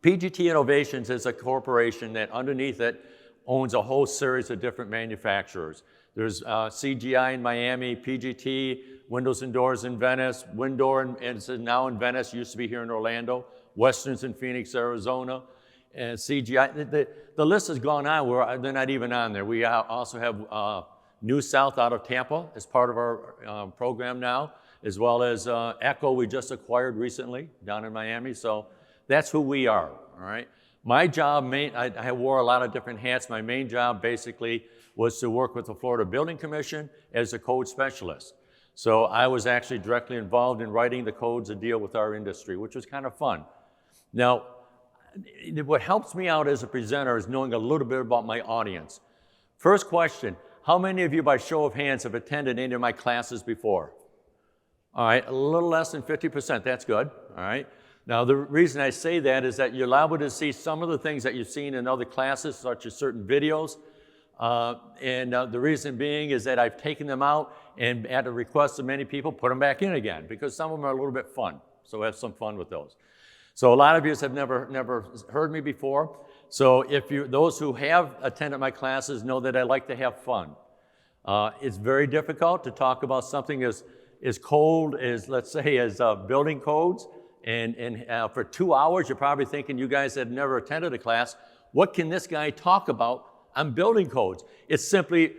PGT Innovations is a corporation that underneath it owns a whole series of different manufacturers. There's CGI in Miami, PGT, Windows and Doors in Venice, Windor and it's now in Venice, used to be here in Orlando, Westerns in Phoenix, Arizona, and CGI. The list has gone on, they're not even on there. We also have New South out of Tampa as part of our program now, as well as Echo we just acquired recently down in Miami. So that's who we are, all right? My job, I wore a lot of different hats. My main job basically was to work with the Florida Building Commission as a code specialist. So I was actually directly involved in writing the codes that deal with our industry, which was kind of fun. Now, what helps me out as a presenter is knowing a little bit about my audience. First question, how many of you by show of hands have attended any of my classes before? All right, a little less than 50%, that's good, all right? Now, the reason I say that is that you're liable to see some of the things that you've seen in other classes, such as certain videos. The reason being is that I've taken them out and at the request of many people, put them back in again because some of them are a little bit fun. So have some fun with those. So a lot of you have never heard me before. So those who have attended my classes know that I like to have fun. It's very difficult to talk about something as cold as, let's say, as building codes. And for 2 hours, you're probably thinking, you guys that have never attended a class, what can this guy talk about on building codes? It's simply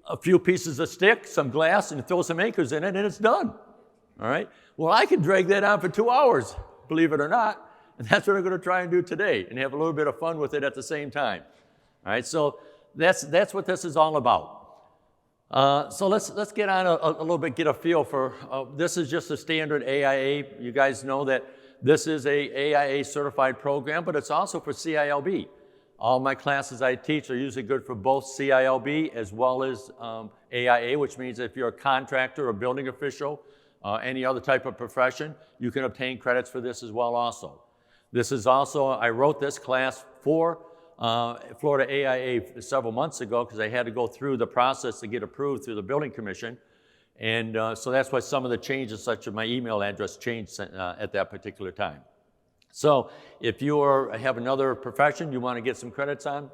a few pieces of stick, some glass, and throw some anchors in it, and it's done, all right? Well, I can drag that on for 2 hours, believe it or not, and that's what I'm gonna try and do today, and have a little bit of fun with it at the same time, all right? So that's what this is all about. So let's get on a little bit, get a feel for, this is just a standard AIA. You guys know that this is a AIA certified program, but it's also for CILB. All my classes I teach are usually good for both CILB as well as AIA, which means if you're a contractor or building official, any other type of profession, you can obtain credits for this as well also. This is also, I wrote this class for Florida AIA several months ago because I had to go through the process to get approved through the Building Commission. And so that's why some of the changes, such as my email address, changed at that particular time. So if you have another profession you want to get some credits on,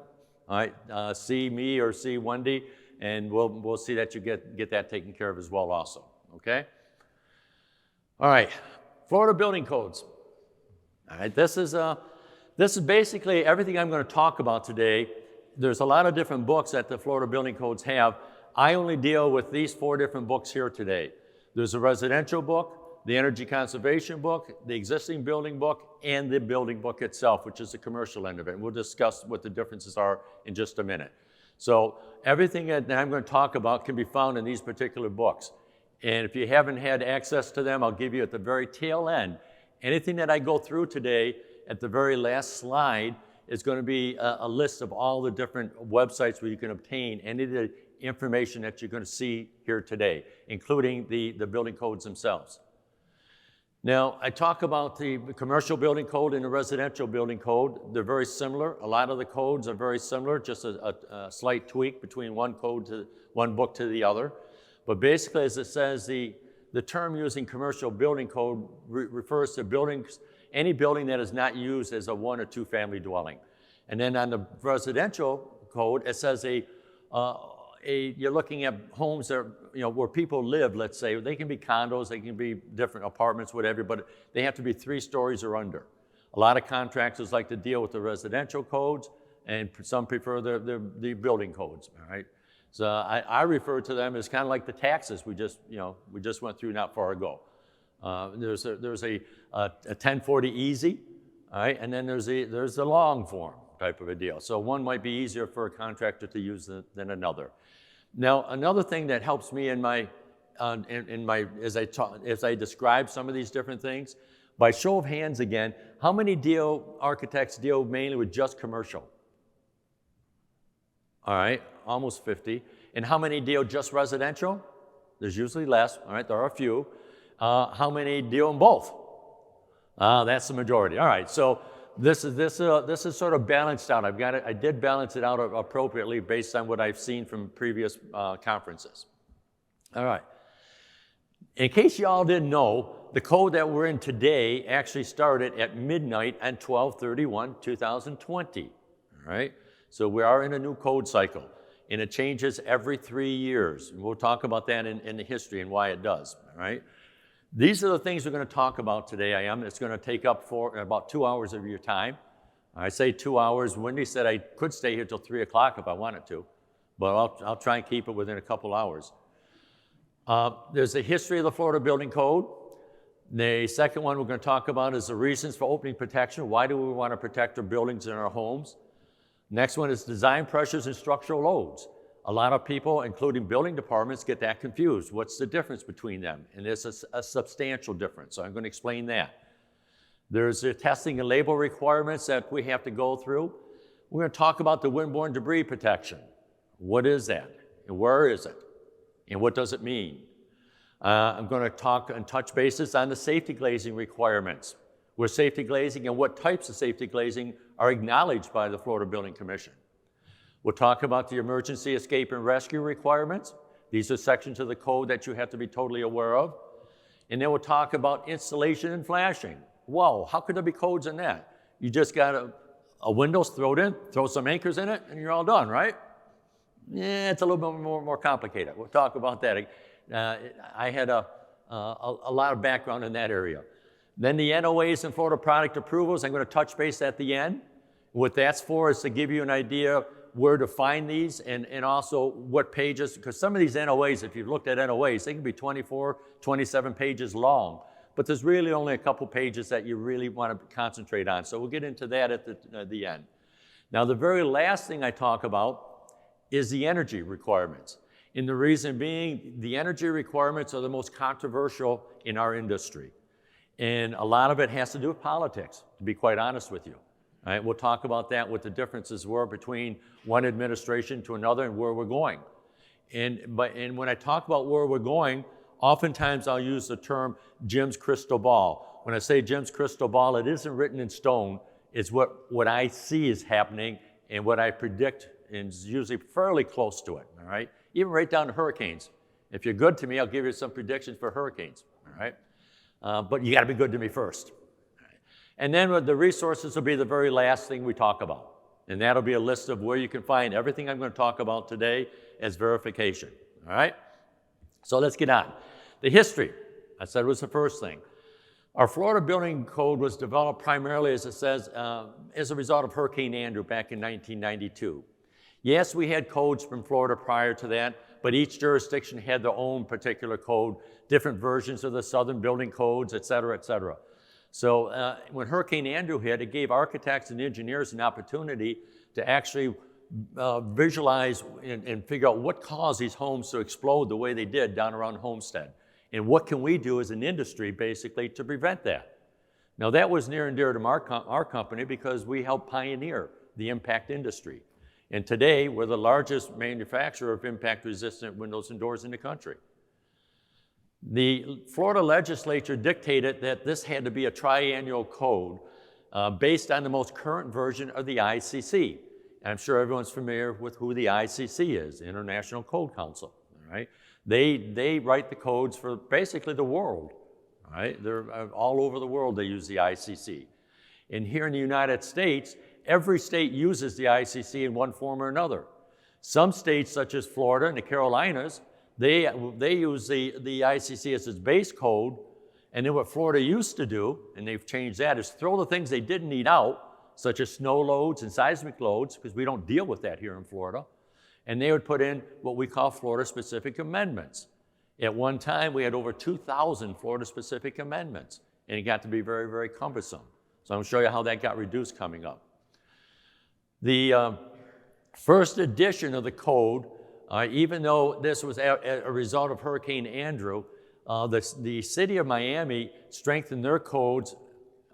all right, see me or see Wendy, and we'll see that you get that taken care of as well also, okay? All right, Florida building codes. All right, this is basically everything I'm going to talk about today. There's a lot of different books that the Florida building codes have. I only deal with these 4 different books here today. There's a residential book, the energy conservation book, the existing building book, and the building book itself, which is the commercial end of it. And we'll discuss what the differences are in just a minute. So everything that I'm going to talk about can be found in these particular books. And if you haven't had access to them, I'll give you at the very tail end. Anything that I go through today, at the very last slide, is going to be a list of all the different websites where you can obtain any of the information that you're going to see here today, including the building codes themselves. Now, I talk about the commercial building code and the residential building code. They're very similar. A lot of the codes are very similar, just a slight tweak between one book to the other. But basically, as it says, the term using commercial building code refers to buildings, any building that is not used as a 1 or 2 family dwelling. And then on the residential code, it says you're looking at homes that where people live, let's say. They can be condos, they can be different apartments, whatever, but they have to be 3 stories or under. A lot of contractors like to deal with the residential codes, and some prefer the building codes, all right? So I refer to them as kind of like the taxes we just went through not far ago. There's a 1040 easy, all right, and then there's the long form type of a deal. So one might be easier for a contractor to use than another. Now, another thing that helps me as I describe some of these different things, by show of hands again, how many architects deal mainly with just commercial? All right, almost 50. And how many deal just residential? There's usually less, all right, there are a few. How many deal in both? That's the majority. All right, so this is sort of balanced out. I did balance it out appropriately based on what I've seen from previous conferences. All right. In case you all didn't know, the code that we're in today actually started at midnight on 12/31/2020, all right? So we are in a new code cycle, and it changes every 3 years. And we'll talk about that in the history and why it does, all right? These are the things we're going to talk about today. It's going to take up for about 2 hours of your time. I say 2 hours. Wendy said I could stay here till 3 o'clock if I wanted to, but I'll try and keep it within a couple hours. There's a history of the Florida Building Code. The second one we're going to talk about is the reasons for opening protection. Why do we want to protect our buildings and our homes? Next one is design pressures and structural loads. A lot of people, including building departments, get that confused. What's the difference between them? And there's a substantial difference, so I'm going to explain that. There's the testing and label requirements that we have to go through. We're going to talk about the windborne debris protection. What is that? And where is it? And what does it mean? I'm going to talk and touch bases on the safety glazing requirements, where safety glazing and what types of safety glazing are acknowledged by the Florida Building Commission. We'll talk about the emergency escape and rescue requirements. These are sections of the code that you have to be totally aware of. And then we'll talk about installation and flashing. Whoa, how could there be codes in that? You just got a windows, throw it in, throw some anchors in it, and you're all done, right? Yeah, it's a little bit more complicated. We'll talk about that. I had a lot of background in that area. Then the NOAs and Florida product approvals, I'm going to touch base at the end. What that's for is to give you an idea where to find these and also what pages, because some of these NOAs, if you've looked at NOAs, they can be 24, 27 pages long, but there's really only a couple pages that you really want to concentrate on. So we'll get into that at the end. Now, the very last thing I talk about is the energy requirements. And the reason being, the energy requirements are the most controversial in our industry. And a lot of it has to do with politics, to be quite honest with you. All right, we'll talk about that, what the differences were between one administration to another and where we're going. And when I talk about where we're going, oftentimes I'll use the term Jim's crystal ball. When I say Jim's crystal ball, it isn't written in stone. It's what I see is happening and what I predict is usually fairly close to it, all right? Even right down to hurricanes. If you're good to me, I'll give you some predictions for hurricanes, all right? But you got to be good to me first. And then the resources will be the very last thing we talk about. And that'll be a list of where you can find everything I'm going to talk about today as verification, all right? So let's get on. The history, I said, was the first thing. Our Florida Building Code was developed primarily, as it says, as a result of Hurricane Andrew back in 1992. Yes, we had codes from Florida prior to that, but each jurisdiction had their own particular code, different versions of the Southern Building Codes, et cetera, et cetera. So when Hurricane Andrew hit, it gave architects and engineers an opportunity to actually visualize and figure out what caused these homes to explode the way they did down around Homestead. And what can we do as an industry, basically, to prevent that? Now, that was near and dear to our company because we helped pioneer the impact industry. And today, we're the largest manufacturer of impact-resistant windows and doors in the country. The Florida legislature dictated that this had to be a triennial code based on the most current version of the ICC. And I'm sure everyone's familiar with who the ICC is, the International Code Council, all right? They write the codes for basically the world, all right? They're all over the world they use the ICC. And here in the United States, every state uses the ICC in one form or another. Some states, such as Florida and the Carolinas, they use the ICC as its base code, and then what Florida used to do, and they've changed that, is throw the things they didn't need out, such as snow loads and seismic loads, because we don't deal with that here in Florida, and they would put in what we call Florida-specific amendments. At one time, we had over 2,000 Florida-specific amendments, and it got to be very, very cumbersome. So I'm going to show you how that got reduced coming up. The first edition of the code, even though this was a result of Hurricane Andrew, the city of Miami strengthened their codes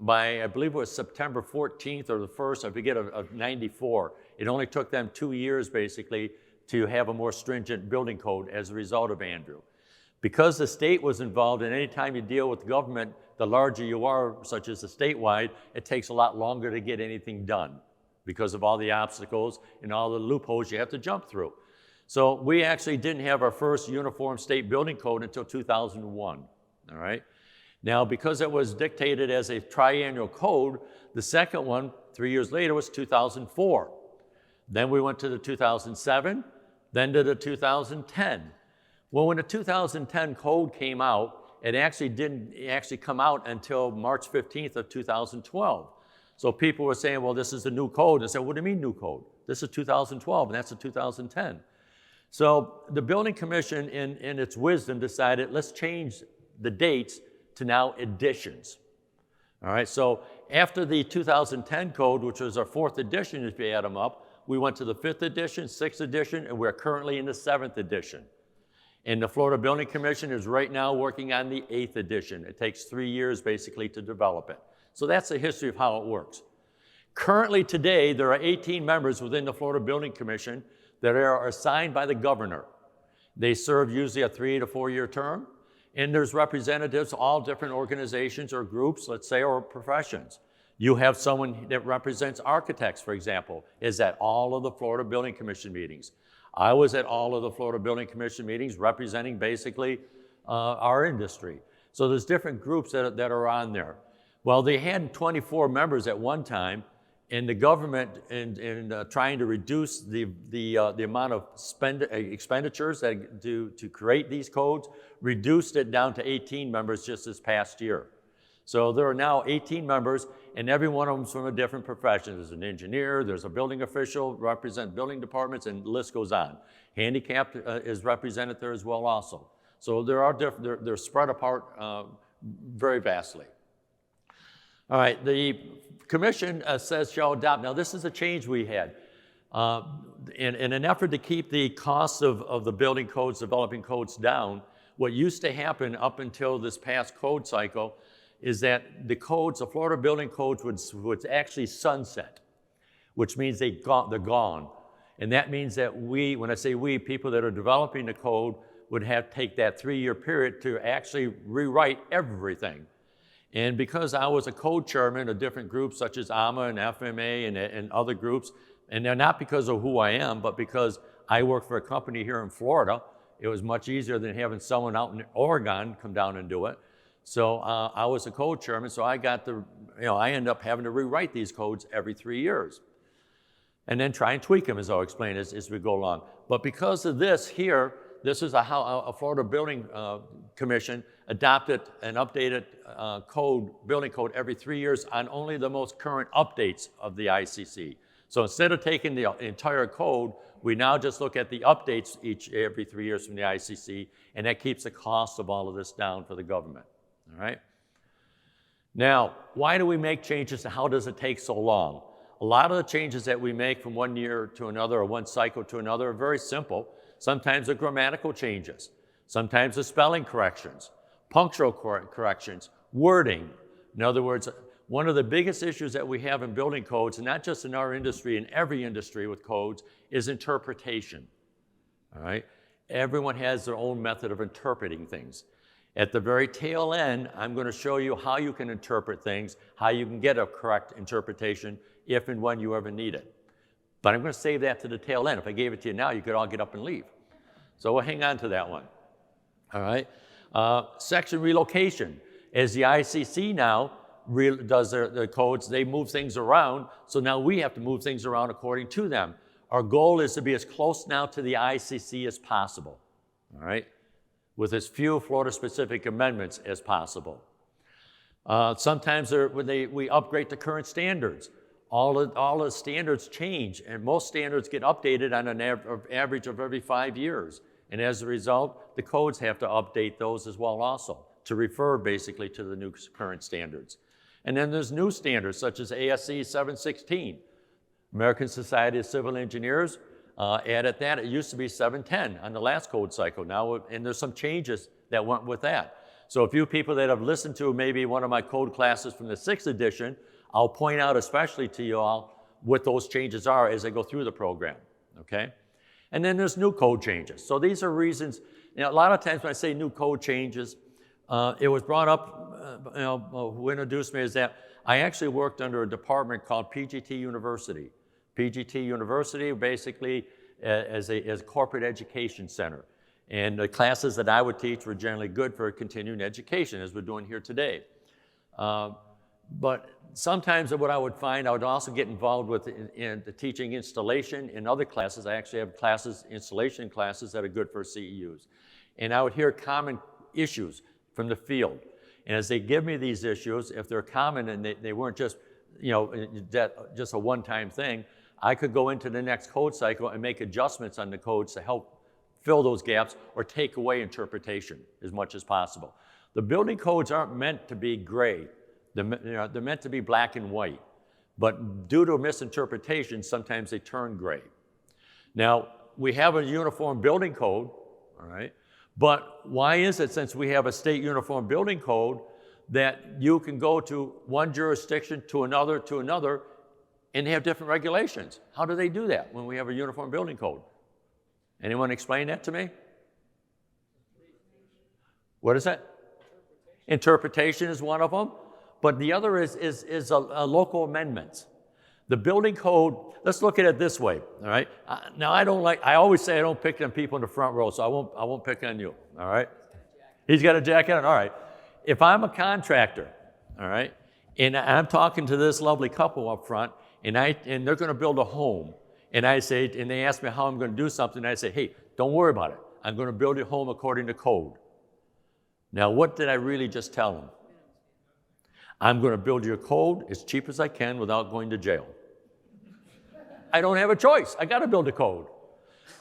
by, I believe it was September 14th or the 1st, I forget, of 94. It only took them 2 years, basically, to have a more stringent building code as a result of Andrew. Because the state was involved, and any time you deal with government, the larger you are, such as the statewide, it takes a lot longer to get anything done because of all the obstacles and all the loopholes you have to jump through. So we actually didn't have our first uniform state building code until 2001, all right? Now, because it was dictated as a triennial code, the second one, 3 years later, was 2004. Then we went to the 2007, then to the 2010. Well, when the 2010 code came out, it actually didn't come out until March 15th of 2012. So people were saying, well, this is the new code. I said, what do you mean new code? This is 2012, and that's a 2010. So the Building Commission, in its wisdom, decided, let's change the dates to now editions. All right, so after the 2010 code, which was our 4th edition if you add them up, we went to the 5th edition, 6th edition, and we're currently in the 7th edition. And the Florida Building Commission is right now working on the 8th edition. It takes 3 years basically to develop it. So that's the history of how it works. Currently today, there are 18 members within the Florida Building Commission that are assigned by the governor. They serve usually a 3 to 4 year term, and there's representatives, all different organizations or groups, let's say, or professions. You have someone that represents architects, for example, is at all of the Florida Building Commission meetings. I was at all of the Florida Building Commission meetings representing basically our industry. So there's different groups that are on there. Well, they had 24 members at one time, and the government, in trying to reduce the amount of expenditures that to create these codes, reduced it down to 18 members just this past year. So there are now 18 members, and every one of them is from a different profession. There's an engineer, there's a building official, represent building departments, and the list goes on. Handicapped is represented there as well also. So there are different, they're spread apart very vastly. All right, the commission says shall adopt. Now this is a change we had. In an effort to keep the costs of the building codes, developing codes down, what used to happen up until this past code cycle is that the codes, the Florida building codes would actually sunset, which means they're gone. And that means that we, when I say we, people that are developing the code would have to take that 3 year period to actually rewrite everything. And because I was a code chairman of different groups such as AMA and FMA and other groups, and they're not because of who I am, but because I work for a company here in Florida, it was much easier than having someone out in Oregon come down and do it. So I was a code chairman, so I got I ended up having to rewrite these codes every 3 years. And then try and tweak them, as I'll explain as we go along. But because of this here, this is how a Florida Building Commission adopted an updated building code every 3 years on only the most current updates of the ICC. So instead of taking the entire code, we now just look at the updates every 3 years from the ICC, and that keeps the cost of all of this down for the government. All right? Now, why do we make changes and how does it take so long? A lot of the changes that we make from one year to another or one cycle to another are very simple. Sometimes they're grammatical changes. Sometimes they're spelling corrections, punctual corrections, wording. In other words, one of the biggest issues that we have in building codes, and not just in our industry, in every industry with codes, is interpretation. All right? Everyone has their own method of interpreting things. At the very tail end, I'm going to show you how you can interpret things, how you can get a correct interpretation if and when you ever need it. But I'm going to save that to the tail end. If I gave it to you now, you could all get up and leave. So we'll hang on to that one. All right? Section relocation. As the ICC now does their codes, they move things around, so now we have to move things around according to them. Our goal is to be as close now to the ICC as possible, all right? With as few Florida-specific amendments as possible. Sometimes when we upgrade to current standards, all the standards change, and most standards get updated on an average of every 5 years. And as a result, the codes have to update those as well also, to refer basically to the new current standards. And then there's new standards such as ASC 716. American Society of Civil Engineers added that. It used to be 710 on the last code cycle now, and there's some changes that went with that. So a few people that have listened to maybe one of my code classes from the 6th edition, I'll point out especially to you all what those changes are as I go through the program, okay? And then there's new code changes. So these are reasons, a lot of times when I say new code changes, it was brought up, who introduced me is that I actually worked under a department called PGT University. PGT University basically is a corporate education center. And the classes that I would teach were generally good for continuing education, as we're doing here today. But sometimes what I would find, I would also get involved with in the teaching installation in other classes. I actually have classes, installation classes that are good for CEUs. And I would hear common issues from the field. And as they give me these issues, if they're common and they weren't just, just a one-time thing, I could go into the next code cycle and make adjustments on the codes to help fill those gaps or take away interpretation as much as possible. The building codes aren't meant to be gray. They're meant to be black and white. But due to misinterpretation, sometimes they turn gray. Now, we have a uniform building code, all right? But why is it, since we have a state uniform building code, that you can go to one jurisdiction to another, and they have different regulations? How do they do that when we have a uniform building code? Anyone explain that to me? What is that? Interpretation is one of them, but the other is a local amendments. The building code, let's look at it this way, all right? Now I always say I don't pick on people in the front row, so I won't pick on you, all right? He's got a jacket on, all right. If I'm a contractor, all right, and I'm talking to this lovely couple up front, and they're gonna build a home, and they ask me how I'm gonna do something, and I say, hey, don't worry about it. I'm gonna build your home according to code. Now, what did I really just tell them? I'm gonna build your code as cheap as I can without going to jail. I don't have a choice. I gotta build a code.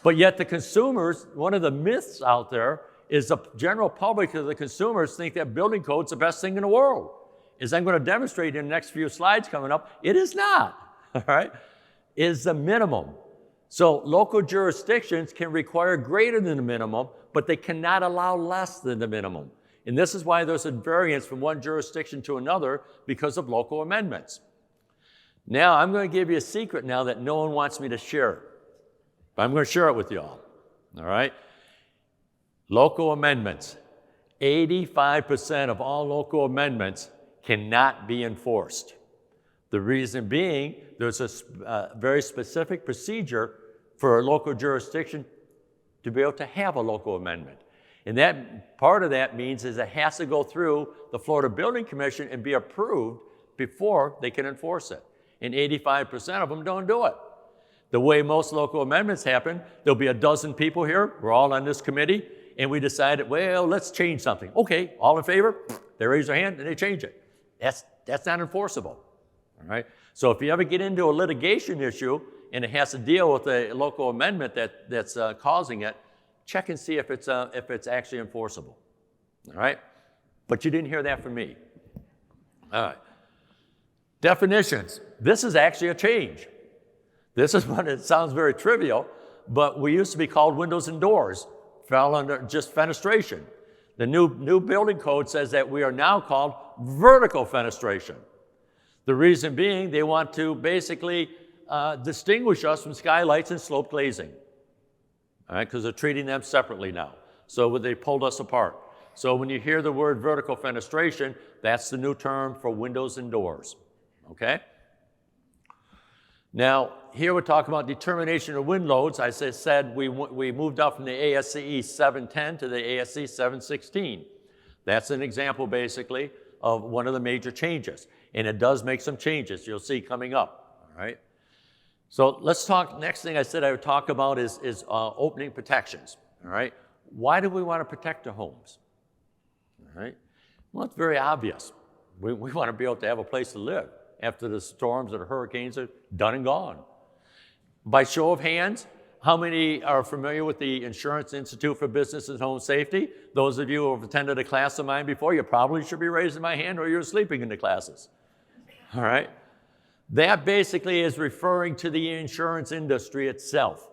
But yet the consumers, one of the myths out there is the general public or the consumers think that building code's the best thing in the world. As I'm gonna demonstrate in the next few slides coming up, it is not, all right? It is the minimum. So local jurisdictions can require greater than the minimum, but they cannot allow less than the minimum. And this is why there's a variance from one jurisdiction to another because of local amendments. Now, I'm going to give you a secret now that no one wants me to share. But I'm going to share it with you all right? Local amendments. 85% of all local amendments cannot be enforced. The reason being, there's a very specific procedure for a local jurisdiction to be able to have a local amendment. And that part of that means is it has to go through the Florida Building Commission and be approved before they can enforce it. And 85% of them don't do it. The way most local amendments happen, there'll be a dozen people here, we're all on this committee, and we decided, well, let's change something. Okay, all in favor? They raise their hand and they change it. That's not enforceable, all right? So if you ever get into a litigation issue and it has to deal with a local amendment that's causing it, check and see if it's actually enforceable, all right? But you didn't hear that from me. All right. Definitions. This is actually a change. This is what it sounds very trivial, but we used to be called windows and doors, fell under just fenestration. The new building code says that we are now called vertical fenestration. The reason being, they want to basically distinguish us from skylights and slope glazing, all right, because they're treating them separately now. So they pulled us apart. So when you hear the word vertical fenestration, that's the new term for windows and doors, okay? Now, here we're talking about determination of wind loads. As I said, we moved up from the ASCE 710 to the ASCE 716. That's an example, basically, of one of the major changes. And it does make some changes you'll see coming up, all right? So let's talk, next thing I said I would talk about is opening protections, all right? Why do we want to protect our homes, all right? Well, it's very obvious. We want to be able to have a place to live after the storms or the hurricanes are done and gone. By show of hands, how many are familiar with the Insurance Institute for Business and Home Safety? Those of you who have attended a class of mine before, you probably should be raising my hand or you're sleeping in the classes, all right? That basically is referring to the insurance industry itself,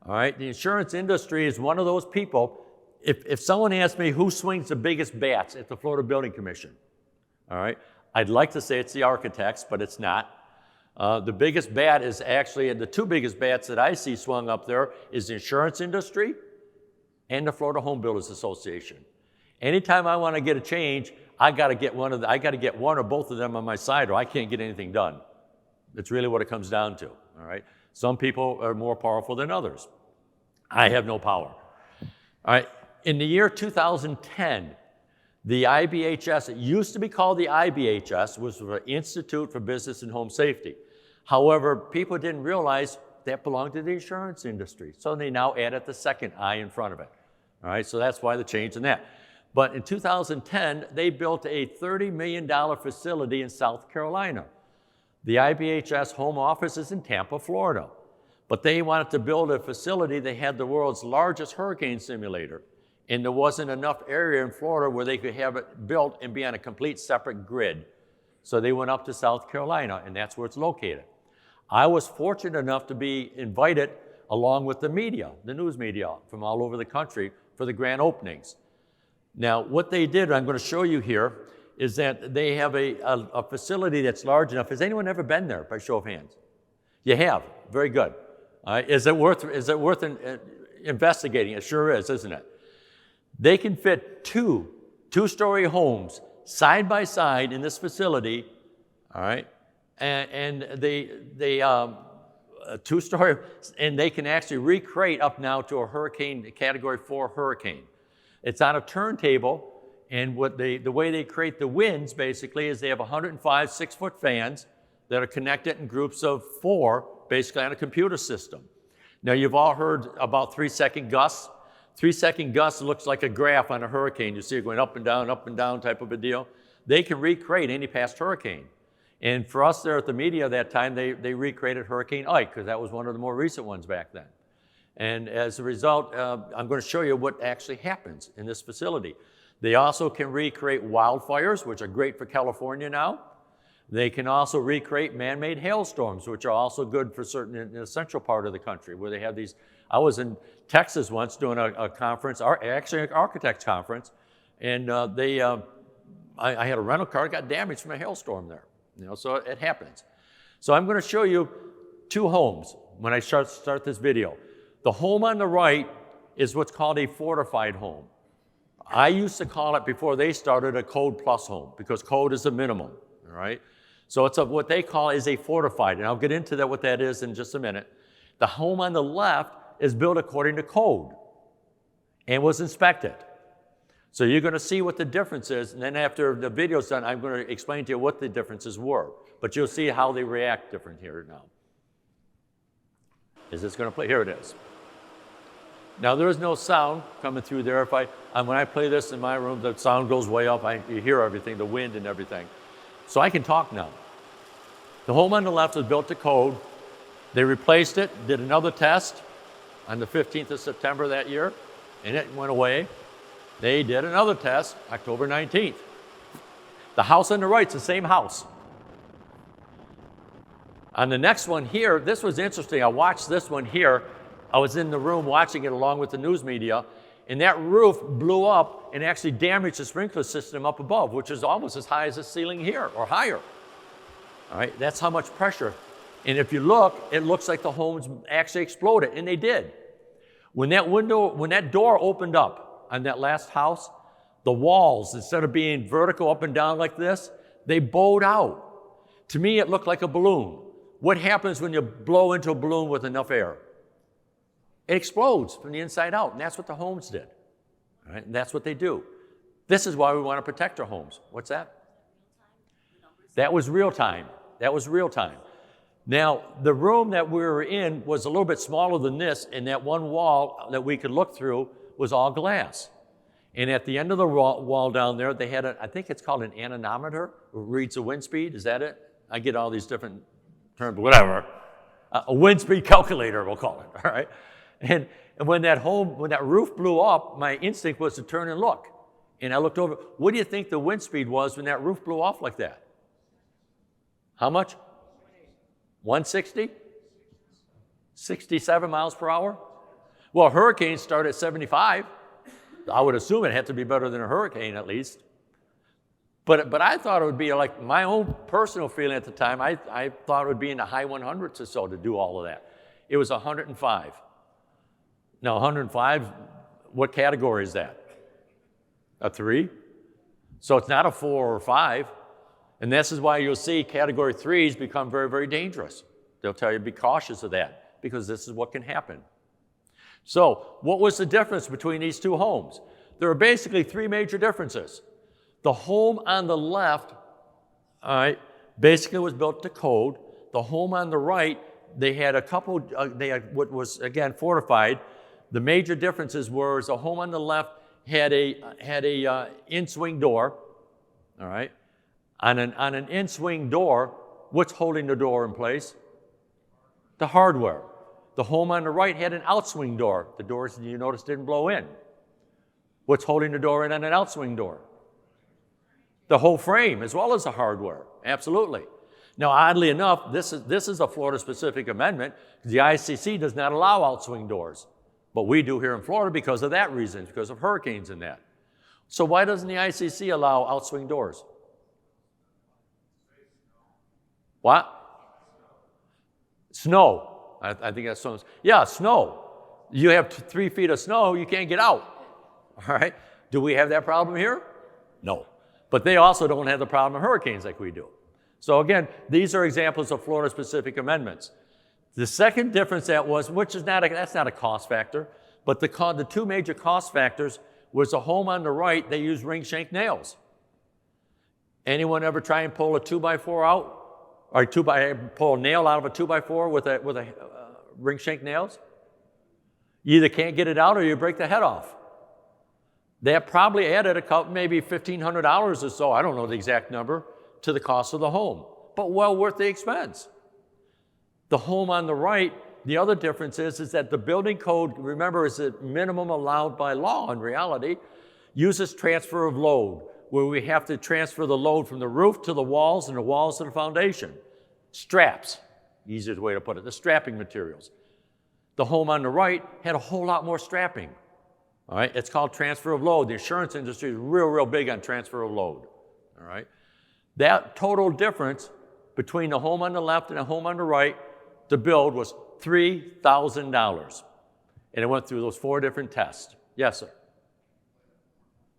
all right? The insurance industry is one of those people, if someone asks me who swings the biggest bats at the Florida Building Commission, all right? I'd like to say it's the architects, but it's not. The biggest bat is actually, the two biggest bats that I see swung up there is the insurance industry and the Florida Home Builders Association. Anytime I want to get a change, I got to get one or both of them on my side, or I can't get anything done. That's really what it comes down to, all right? Some people are more powerful than others. I have no power. All right, in the year 2010, the IBHS, it used to be called the IBHS, was the Institute for Business and Home Safety. However, people didn't realize that belonged to the insurance industry. So they now added the second I in front of it. All right, so that's why the change in that. But in 2010, they built a $30 million facility in South Carolina. The IBHS home office is in Tampa, Florida. But they wanted to build a facility. They had the world's largest hurricane simulator. And there wasn't enough area in Florida where they could have it built and be on a complete separate grid. So they went up to South Carolina, and that's where it's located. I was fortunate enough to be invited along with the media, the news media from all over the country for the grand openings. Now, what they did, I'm going to show you here, is that they have a facility that's large enough. Has anyone ever been there, by show of hands? You have. Very good. Is it worth investigating? It sure is, isn't it? They can fit two-story homes side by side in this facility, all right? And they two-story, and they can actually recreate up now to a hurricane, category 4 hurricane. It's on a turntable, and what the way they create the winds basically is they have 105 6-foot fans that are connected in groups of 4, basically on a computer system. Now, you've all heard about 3-second gusts. 3-second gusts looks like a graph on a hurricane. You see it going up and down type of a deal. They can recreate any past hurricane. And for us there at the media that time, they recreated Hurricane Ike, because that was one of the more recent ones back then. And as a result, I'm going to show you what actually happens in this facility. They also can recreate wildfires, which are great for California now. They can also recreate man-made hailstorms, which are also good for certain in the central part of the country, where they have these. I was in Texas once doing a conference, actually an architects conference, and I had a rental car, got damaged from a hailstorm there. So it happens. So I'm going to show you 2 homes when I start this video. The home on the right is what's called a fortified home. I used to call it, before they started, a code plus home, because code is a minimum, all right? So it's what they call is a fortified, and I'll get into that, what that is in just a minute. The home on the left is built according to code and was inspected. So you're going to see what the difference is, and then after the video's done, I'm going to explain to you what the differences were. But you'll see how they react different here now. Is this going to play? Here it is. Now, there is no sound coming through there. When I play this in my room, the sound goes way up. You hear everything, the wind and everything. So I can talk now. The home on the left was built to code. They replaced it, did another test on the 15th of September that year, and it went away. They did another test October 19th. The house on the right is the same house. On the next one here, this was interesting. I watched this one here. I was in the room watching it along with the news media, and that roof blew up and actually damaged the sprinkler system up above, which is almost as high as the ceiling here, or higher. All right, that's how much pressure. And if you look, it looks like the homes actually exploded, and they did. When that door opened up on that last house, the walls, instead of being vertical up and down like this, they bowed out. To me, it looked like a balloon. What happens when you blow into a balloon with enough air? It explodes from the inside out, and that's what the homes did. All right? And that's what they do. This is why we want to protect our homes. What's that? That was real time. That was real time. Now, the room that we were in was a little bit smaller than this, and that one wall that we could look through was all glass. And at the end of the wall down there, they had I think it's called an anemometer, reads the wind speed. Is that it? I get all these different terms, whatever. A wind speed calculator, we'll call it, all right? And when that roof blew up, my instinct was to turn and look. And I looked over. What do you think the wind speed was when that roof blew off like that? How much? 160? 67 miles per hour? Well, hurricanes start at 75. I would assume it had to be better than a hurricane at least. But I thought it would be like my own personal feeling at the time. I thought it would be in the high 100s or so to do all of that. It was 105. Now, 105, what category is that? A 3? So it's not a 4 or 5. And this is why you'll see category 3s become very, very dangerous. They'll tell you be cautious of that, because this is what can happen. So what was the difference between these two homes? There are basically three major differences. The home on the left, all right, basically was built to code. The home on the right, they had a couple, they had what was, again, fortified. The major differences were the home on the left had a in-swing door, all right? On an in-swing door, what's holding the door in place? The hardware. The home on the right had an outswing door. The doors, you notice, didn't blow in. What's holding the door in on an outswing door? The whole frame, as well as the hardware. Absolutely. Now, oddly enough, this is a Florida-specific amendment. The ICC does not allow outswing doors, but we do here in Florida because of that reason, because of hurricanes and that. So why doesn't the ICC allow outswing doors? What? Snow. I think that's snow. Yeah, snow. You have 3 feet of snow, you can't get out. All right? Do we have that problem here? No. But they also don't have the problem of hurricanes like we do. So again, these are examples of Florida-specific amendments. The second difference which is that's not a cost factor, but the two major cost factors was the home on the right, they use ring shank nails. Anyone ever try and pull a 2x4 out? Or pull a nail out of a 2x4 with a ring shank nails? You either can't get it out or you break the head off. That probably added maybe $1,500 or so, I don't know the exact number, to the cost of the home, but well worth the expense. The home on the right, the other difference is that the building code, remember, is the minimum allowed by law in reality, uses transfer of load, where we have to transfer the load from the roof to the walls and the walls to the foundation. Straps, easiest way to put it, the strapping materials. The home on the right had a whole lot more strapping. All right, it's called transfer of load. The insurance industry is real big on transfer of load. All right, that total difference between the home on the left and the home on the right to build was $3,000. And it went through those 4 different tests. Yes, sir.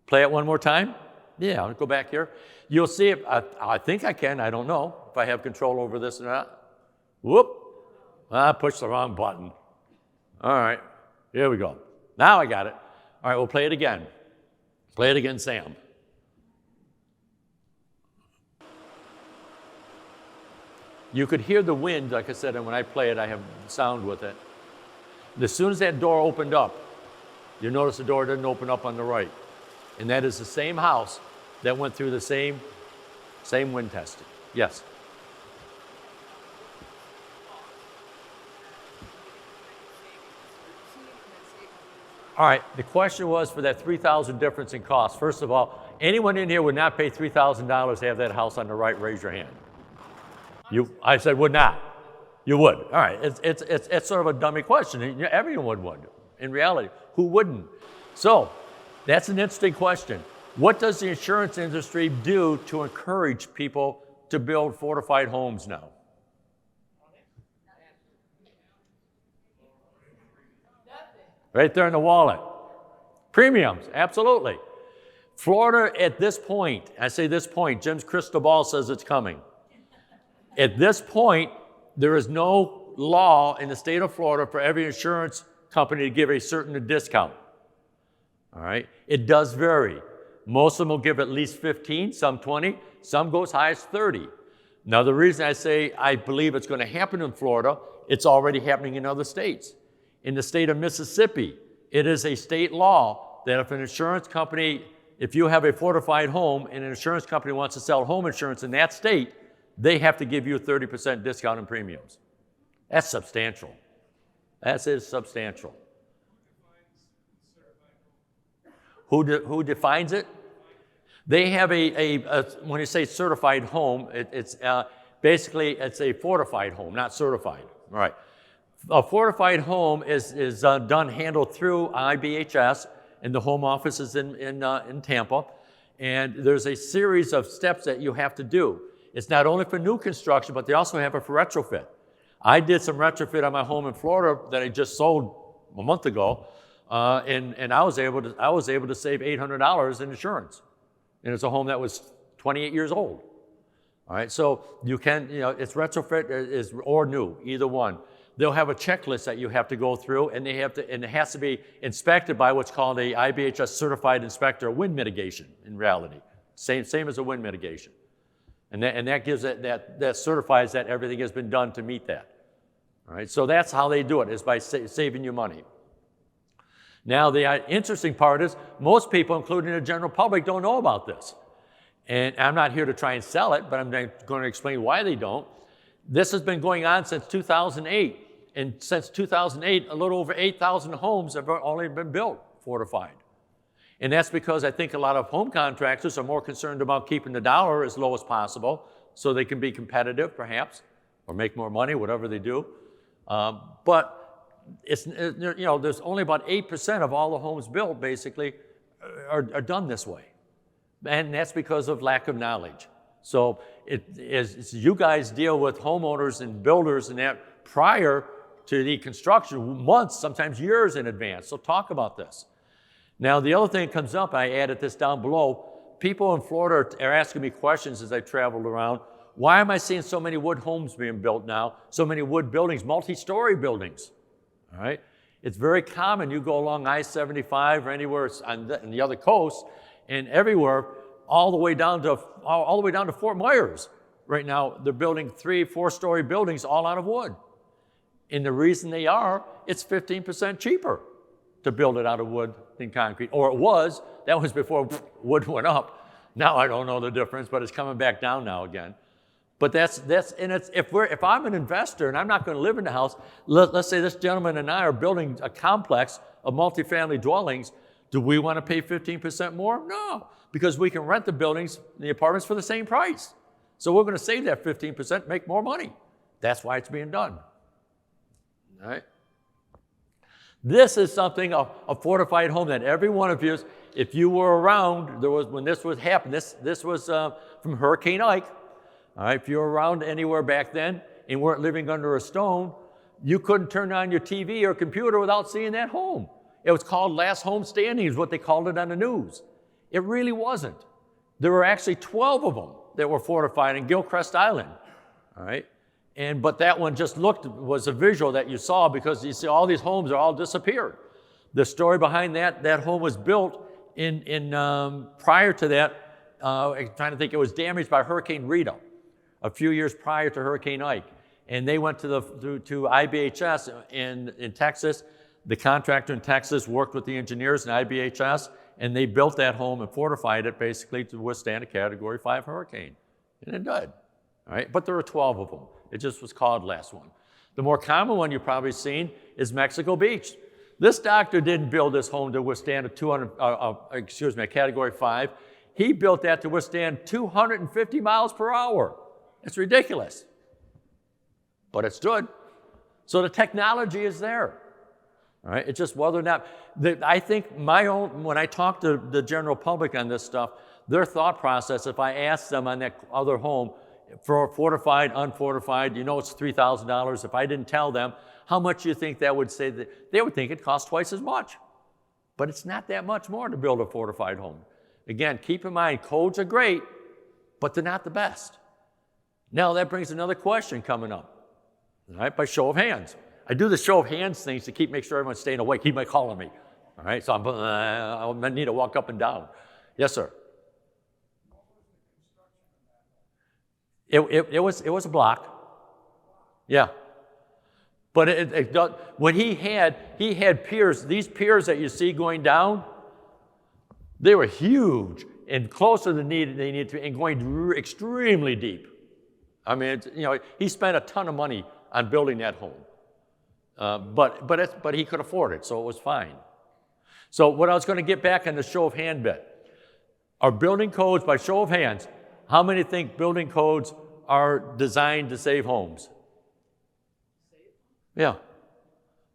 Play it one more time? Yeah, I'll go back here. You'll see if, I think I can, I don't know if I have control over this or not. Whoop, I pushed the wrong button. All right, here we go. Now I got it. All right, we'll play it again. Play it again, Sam. You could hear the wind, like I said, and when I play it, I have sound with it. As soon as that door opened up, you notice the door didn't open up on the right. And that is the same house that went through the same wind testing. Yes? All right, the question was for that $3,000 difference in cost. First of all, anyone in here would not pay $3,000 to have that house on the right? Raise your hand. I said would not. You would. All right, it's sort of a dummy question. Everyone would. In reality, who wouldn't? So that's an interesting question. What does the insurance industry do to encourage people to build fortified homes now? Right there in the wallet. Premiums, absolutely. Florida at this point, I say this point, Jim's crystal ball says it's coming. At this point, there is no law in the state of Florida for every insurance company to give a certain discount. All right, it does vary. Most of them will give at least 15, some 20, some go as high as 30. Now, the reason I say I believe it's going to happen in Florida, it's already happening in other states. In the state of Mississippi, it is a state law that if an insurance company, if you have a fortified home and an insurance company wants to sell home insurance in that state, they have to give you a 30% discount in premiums. That's substantial. That is substantial. Who defines it? They have when you say certified home, it's basically it's a fortified home, not certified. All right. A fortified home is handled through IBHS, and the home office is in Tampa. And there's a series of steps that you have to do. It's not only for new construction, but they also have it for retrofit. I did some retrofit on my home in Florida that I just sold a month ago, and I was able to save $800 in insurance. And it's a home that was 28 years old. All right, so you can, it's retrofit or new, either one. they'll have a checklist that you have to go through, and and it has to be inspected by what's called a IBHS certified inspector of wind mitigation in reality. Same as a wind mitigation. And that gives that certifies that everything has been done to meet that. All right, so that's how they do it, is by saving you money. Now, the interesting part is most people, including the general public, don't know about this. And I'm not here to try and sell it, but I'm going to explain why they don't. This has been going on since 2008. And since 2008, a little over 8,000 homes have already been built fortified. And that's because I think a lot of home contractors are more concerned about keeping the dollar as low as possible so they can be competitive, perhaps, or make more money, whatever they do. But there's only about 8% of all the homes built, basically, are done this way. And that's because of lack of knowledge. So you guys deal with homeowners and builders and that prior to the construction, months, sometimes years in advance. So talk about this. Now, the other thing that comes up, I added this down below, people in Florida are asking me questions as I traveled around. Why am I seeing so many wood homes being built now? So many wood buildings, multi-story buildings, all right? It's very common. You go along I-75 or anywhere on the other coast, and everywhere, all the way down to Fort Myers. Right now, they're building 3-, 4-story buildings all out of wood. And the reason they are, it's 15% cheaper to build it out of wood than concrete. Or it was. That was before wood went up. Now I don't know the difference, but it's coming back down now again. But if I'm an investor and I'm not going to live in the house, let's say this gentleman and I are building a complex of multifamily dwellings, do we want to pay 15% more? No, because we can rent the buildings, the apartments for the same price. So we're going to save that 15%, make more money. That's why it's being done. All right? This is something, a fortified home that every one of you, if you were around, when this was happening, this was from Hurricane Ike. All right, if you were around anywhere back then and weren't living under a stone, you couldn't turn on your TV or computer without seeing that home. It was called Last Home Standing, is what they called it on the news. It really wasn't. There were actually 12 of them that were fortified in Gilchrist Island. All right. But that one just was a visual that you saw, because you see all these homes are all disappeared. The story behind that home was built prior to that, I'm trying to think, it was damaged by Hurricane Rita a few years prior to Hurricane Ike. And they went to IBHS in Texas. The contractor in Texas worked with the engineers in IBHS, and they built that home and fortified it basically to withstand a Category 5 hurricane. And it did. All right? But there were 12 of them. It just was called Last One. The more common one you've probably seen is Mexico Beach. This doctor didn't build this home to withstand a Category 5. He built that to withstand 250 miles per hour. It's ridiculous. But it stood. So the technology is there. All right? It's just whether or not, I think when I talk to the general public on this stuff, their thought process, if I ask them on that other home, for fortified, unfortified, it's $3,000. If I didn't tell them, how much do you think that would say? That they would think it costs twice as much. But it's not that much more to build a fortified home. Again, keep in mind, codes are great, but they're not the best. Now that brings another question coming up, all right, by show of hands. I do the show of hands things to make sure everyone's staying awake. Keep calling me, all right? So I need to walk up and down. Yes, sir. It was a block. Yeah. But when he had piers, these piers that you see going down, they were huge and closer than they needed to, and going extremely deep. I mean, he spent a ton of money on building that home. But he could afford it, so it was fine. So what I was going to get back on the show of hand bit, are building codes, by show of hands, how many think building codes are designed to save homes? Yeah.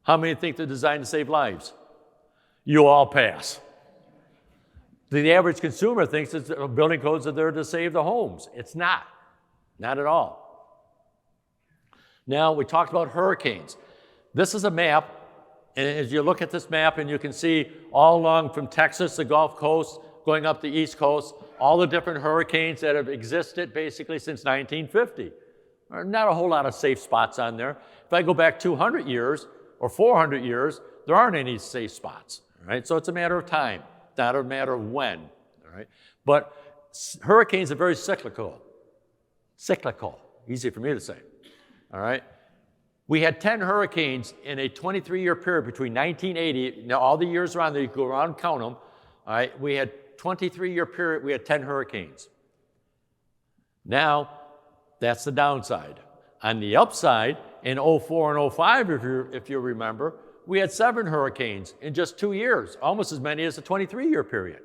How many think they're designed to save lives? You all pass. The average consumer thinks that building codes are there to save the homes. It's not. Not at all. Now, we talked about hurricanes. This is a map, and as you look at this map, and you can see all along from Texas, the Gulf Coast, going up the East Coast, all the different hurricanes that have existed basically since 1950. Not a whole lot of safe spots on there. If I go back 200 years or 400 years, there aren't any safe spots, right? So it's a matter of time, not a matter of when, all right? But hurricanes are very cyclical. Cyclical, easy for me to say, all right? We had 10 hurricanes in a 23-year period between 1980, now all the years around there, you can go around and count them, all right? We had 23-year period, we had 10 hurricanes. Now, that's the downside. On the upside, in 04 and 05, if you remember, we had 7 hurricanes in just 2 years, almost as many as the 23-year period.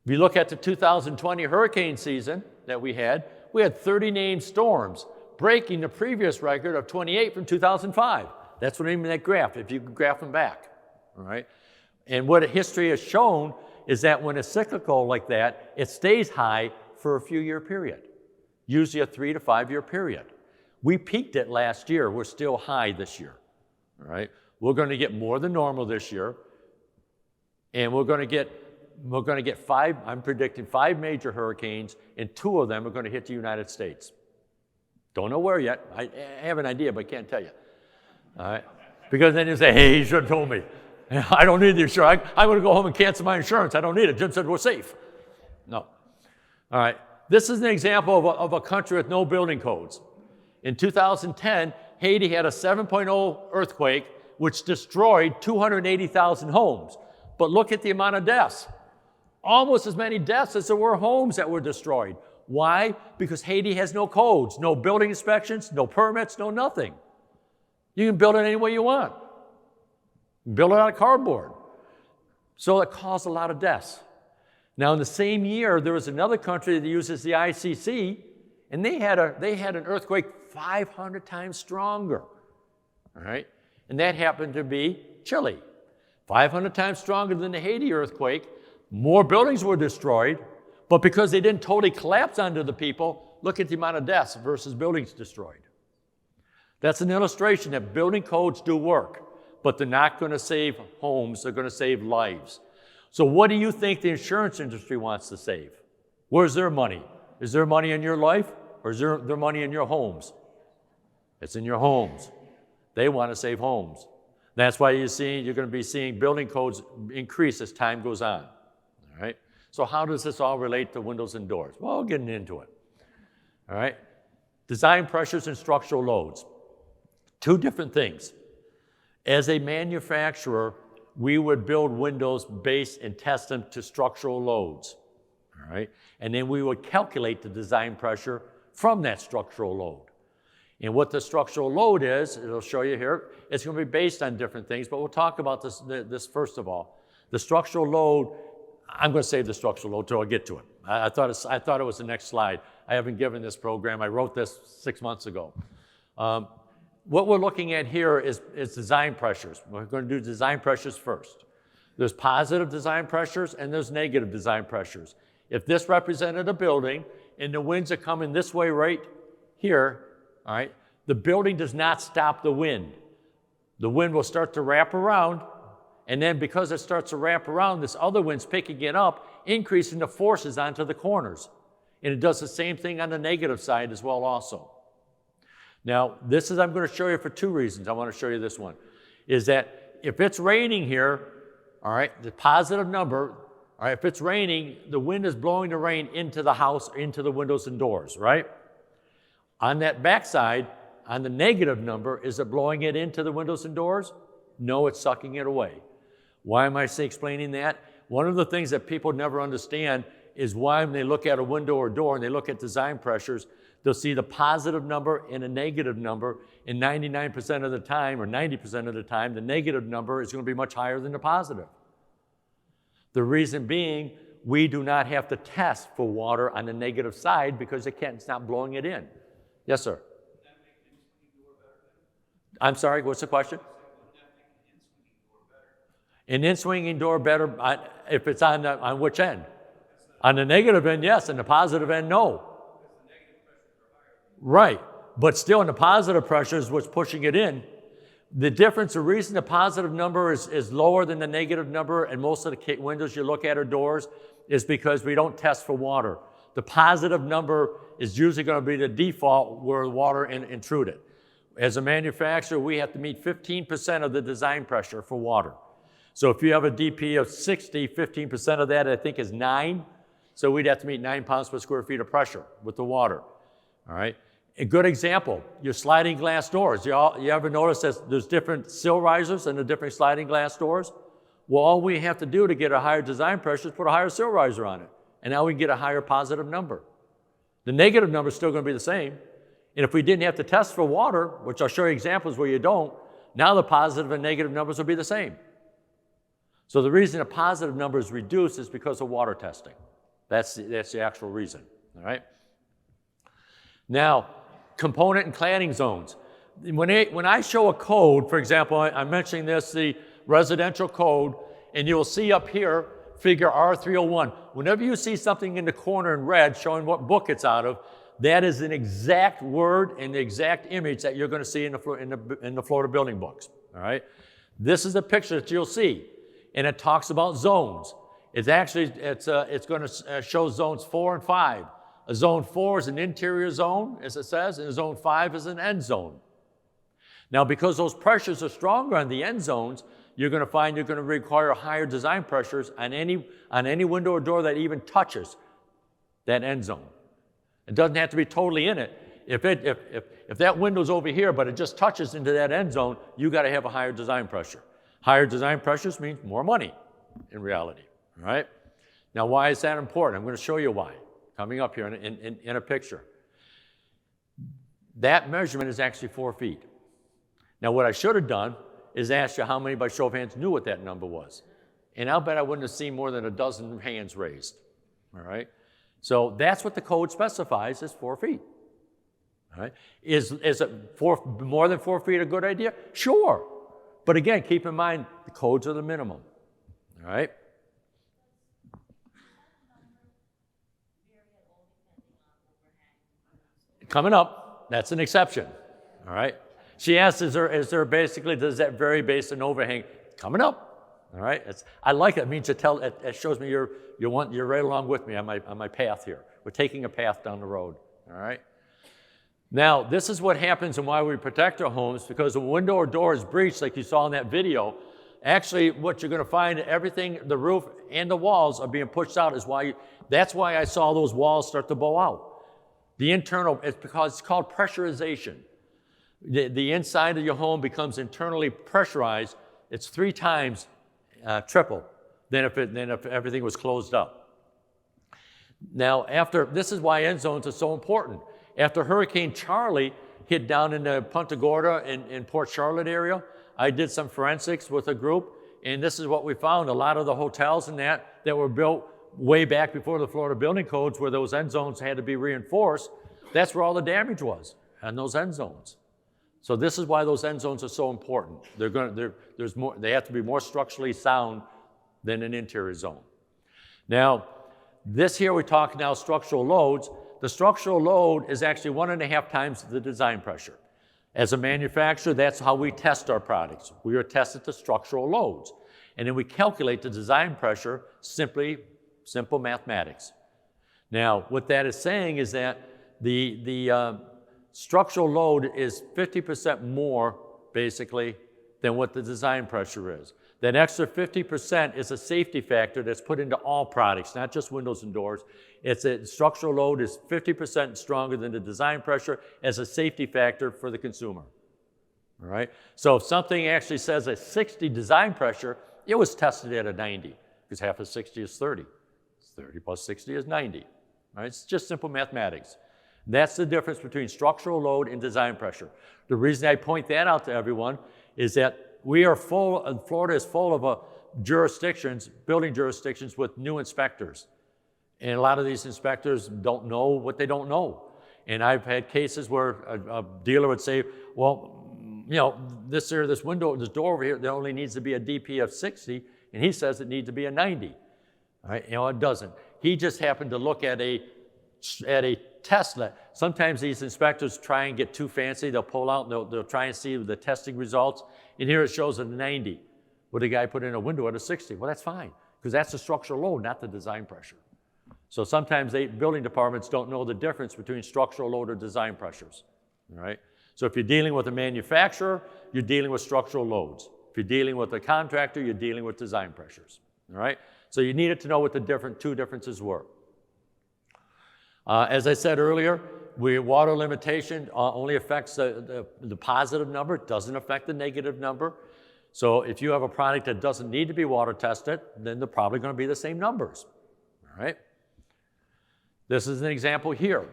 If you look at the 2020 hurricane season that we had 30 named storms, breaking the previous record of 28 from 2005. That's what I mean that graph, if you can graph them back, all right? And what history has shown is that when it's cyclical like that, it stays high for a few year period, usually a 3 to 5 year period. We peaked it last year. We're still high this year, all right? We're going to get more than normal this year, and we're going to get 5, I'm predicting 5 major hurricanes, and 2 of them are going to hit the United States. Don't know where yet. I have an idea, but can't tell you, all right? Because then you say, hey, you should have told me. I don't need the insurance. I'm going to go home and cancel my insurance. I don't need it. Jim said we're safe. No. All right. This is an example of a country with no building codes. In 2010, Haiti had a 7.0 earthquake, which destroyed 280,000 homes. But look at the amount of deaths. Almost as many deaths as there were homes that were destroyed. Why? Because Haiti has no codes, no building inspections, no permits, no nothing. You can build it any way you want. Build it out of cardboard. So it caused a lot of deaths. Now, in the same year, there was another country that uses the ICC, and they had an earthquake 500 times stronger, all right? And that happened to be Chile. 500 times stronger than the Haiti earthquake. More buildings were destroyed, but because they didn't totally collapse onto the people, look at the amount of deaths versus buildings destroyed. That's an illustration that building codes do work, but they're not going to save homes, they're going to save lives. So what do you think the insurance industry wants to save? Where's their money? Is there money in your life, or is there money in your homes? It's in your homes. They want to save homes. That's why you're going to be seeing building codes increase as time goes on, all right? So how does this all relate to windows and doors? Well, getting into it, all right? Design pressures and structural loads. 2 different things. As a manufacturer, we would build windows based and test them to structural loads, all right? And then we would calculate the design pressure from that structural load. And what the structural load is, it'll show you here, it's going to be based on different things, but we'll talk about this first of all. The structural load, I'm going to save the structural load till I get to it. I thought it was the next slide. I haven't given this program. I wrote this 6 months ago. What we're looking at here is design pressures. We're going to do design pressures first. There's positive design pressures and there's negative design pressures. If this represented a building and the winds are coming this way right here, all right, the building does not stop the wind. The wind will start to wrap around, and then because it starts to wrap around, this other wind's picking it up, increasing the forces onto the corners. And it does the same thing on the negative side as well also. Now, I'm going to show you for 2 reasons. I want to show you this one, is that if it's raining here, all right, the positive number, all right, if it's raining, the wind is blowing the rain into the house, into the windows and doors, right? On that backside, on the negative number, is it blowing it into the windows and doors? No, it's sucking it away. Why am I explaining that? One of the things that people never understand is why when they look at a window or door and they look at design pressures, they'll see the positive number and a negative number, and 99% of the time, or 90% of the time, the negative number is going to be much higher than the positive. The reason being, we do not have to test for water on the negative side because it's not blowing it in. Yes, sir? I'm sorry, what's the question? An in-swinging door better if it's on which end? On the negative end, yes. On the positive end, no. Right, but still in the positive pressure is what's pushing it in. The difference, the reason the positive number is lower than the negative number and most of the windows you look at or doors is because we don't test for water. The positive number is usually going to be the default where the water intruded. As a manufacturer, we have to meet 15% of the design pressure for water. So if you have a DP of 60, 15% of that I think is 9. So we'd have to meet 9 pounds per square feet of pressure with the water, all right? A good example, your sliding glass doors. You ever notice that there's different sill risers and the different sliding glass doors? Well, all we have to do to get a higher design pressure is put a higher sill riser on it. And now we can get a higher positive number. The negative number is still going to be the same. And if we didn't have to test for water, which I'll show you examples where you don't, now the positive and negative numbers will be the same. So the reason a positive number is reduced is because of water testing. That's the actual reason, all right? Now, component and cladding zones. When I show a code, for example, I'm mentioning this, the residential code, and you'll see up here, figure R301. Whenever you see something in the corner in red showing what book it's out of, that is an exact word and the exact image that you're going to see in the Florida building books, all right? This is a picture that you'll see, and it talks about zones. It's going to show zones 4 and 5. A zone 4 is an interior zone, as it says, and a zone 5 is an end zone. Now, because those pressures are stronger on the end zones, you're going to find you're going to require higher design pressures on any window or door that even touches that end zone. It doesn't have to be totally in it. If that window's over here, but it just touches into that end zone, you got to have a higher design pressure. Higher design pressures means more money in reality, all right? Now, why is that important? I'm going to show you why, coming up here in a picture. That measurement is actually 4 feet. Now, what I should have done is ask you how many by show of hands knew what that number was. And I'll bet I wouldn't have seen more than a dozen hands raised, all right? So that's what the code specifies is 4 feet, all right? Is more than 4 feet a good idea? Sure. But again, keep in mind, the codes are the minimum, all right? Coming up, that's an exception, all right? She asked, is there basically, does that vary based on overhang? Coming up, all right? I like it. It means it shows me you're right along with me on my path here. We're taking a path down the road, all right? Now, this is what happens and why we protect our homes, because a window or door is breached, like you saw in that video. Actually, what you're going to find, everything, the roof and the walls are being pushed out. That's why I saw those walls start to bow out. The internal, it's because it's called pressurization. The inside of your home becomes internally pressurized. It's 3 times triple than if everything was closed up. Now, this is why end zones are so important. After Hurricane Charley hit down in the Punta Gorda in Port Charlotte area, I did some forensics with a group, and this is what we found. A lot of the hotels and that were built way back before the Florida building codes, where those end zones had to be reinforced, that's where all the damage was, on those end zones. So this is why those end zones are so important. They have to be more structurally sound than an interior zone. Now, this here we talk now structural loads. The structural load is actually 1.5 times the design pressure. As a manufacturer, that's how we test our products. We are tested to structural loads. And then we calculate the design pressure, simple mathematics. Now, what that is saying is that the structural load is 50% more, basically, than what the design pressure is. That extra 50% is a safety factor that's put into all products, not just windows and doors. Structural load is 50% stronger than the design pressure as a safety factor for the consumer, all right? So if something actually says a 60 design pressure, it was tested at a 90, because half of 60 is 30. 30 plus 60 is 90, all right? It's just simple mathematics. That's the difference between structural load and design pressure. The reason I point that out to everyone is that Florida is full of jurisdictions, building jurisdictions with new inspectors. And a lot of these inspectors don't know what they don't know. And I've had cases where a dealer would say, well, you know, this door over here, there only needs to be a DP of 60, and he says it needs to be a 90. All right, you know, it doesn't. He just happened to look at a test. Sometimes these inspectors try and get too fancy. They'll pull out and they'll try and see the testing results. And here it shows a 90. Well, the guy put in a window at a 60. Well, that's fine, because that's the structural load, not the design pressure. So sometimes building departments don't know the difference between structural load or design pressures, all right? So if you're dealing with a manufacturer, you're dealing with structural loads. If you're dealing with a contractor, you're dealing with design pressures, all right? So you needed to know what the two differences were. As I said earlier, water limitation only affects the positive number. It doesn't affect the negative number. So if you have a product that doesn't need to be water tested, then they're probably going to be the same numbers, all right? This is an example here.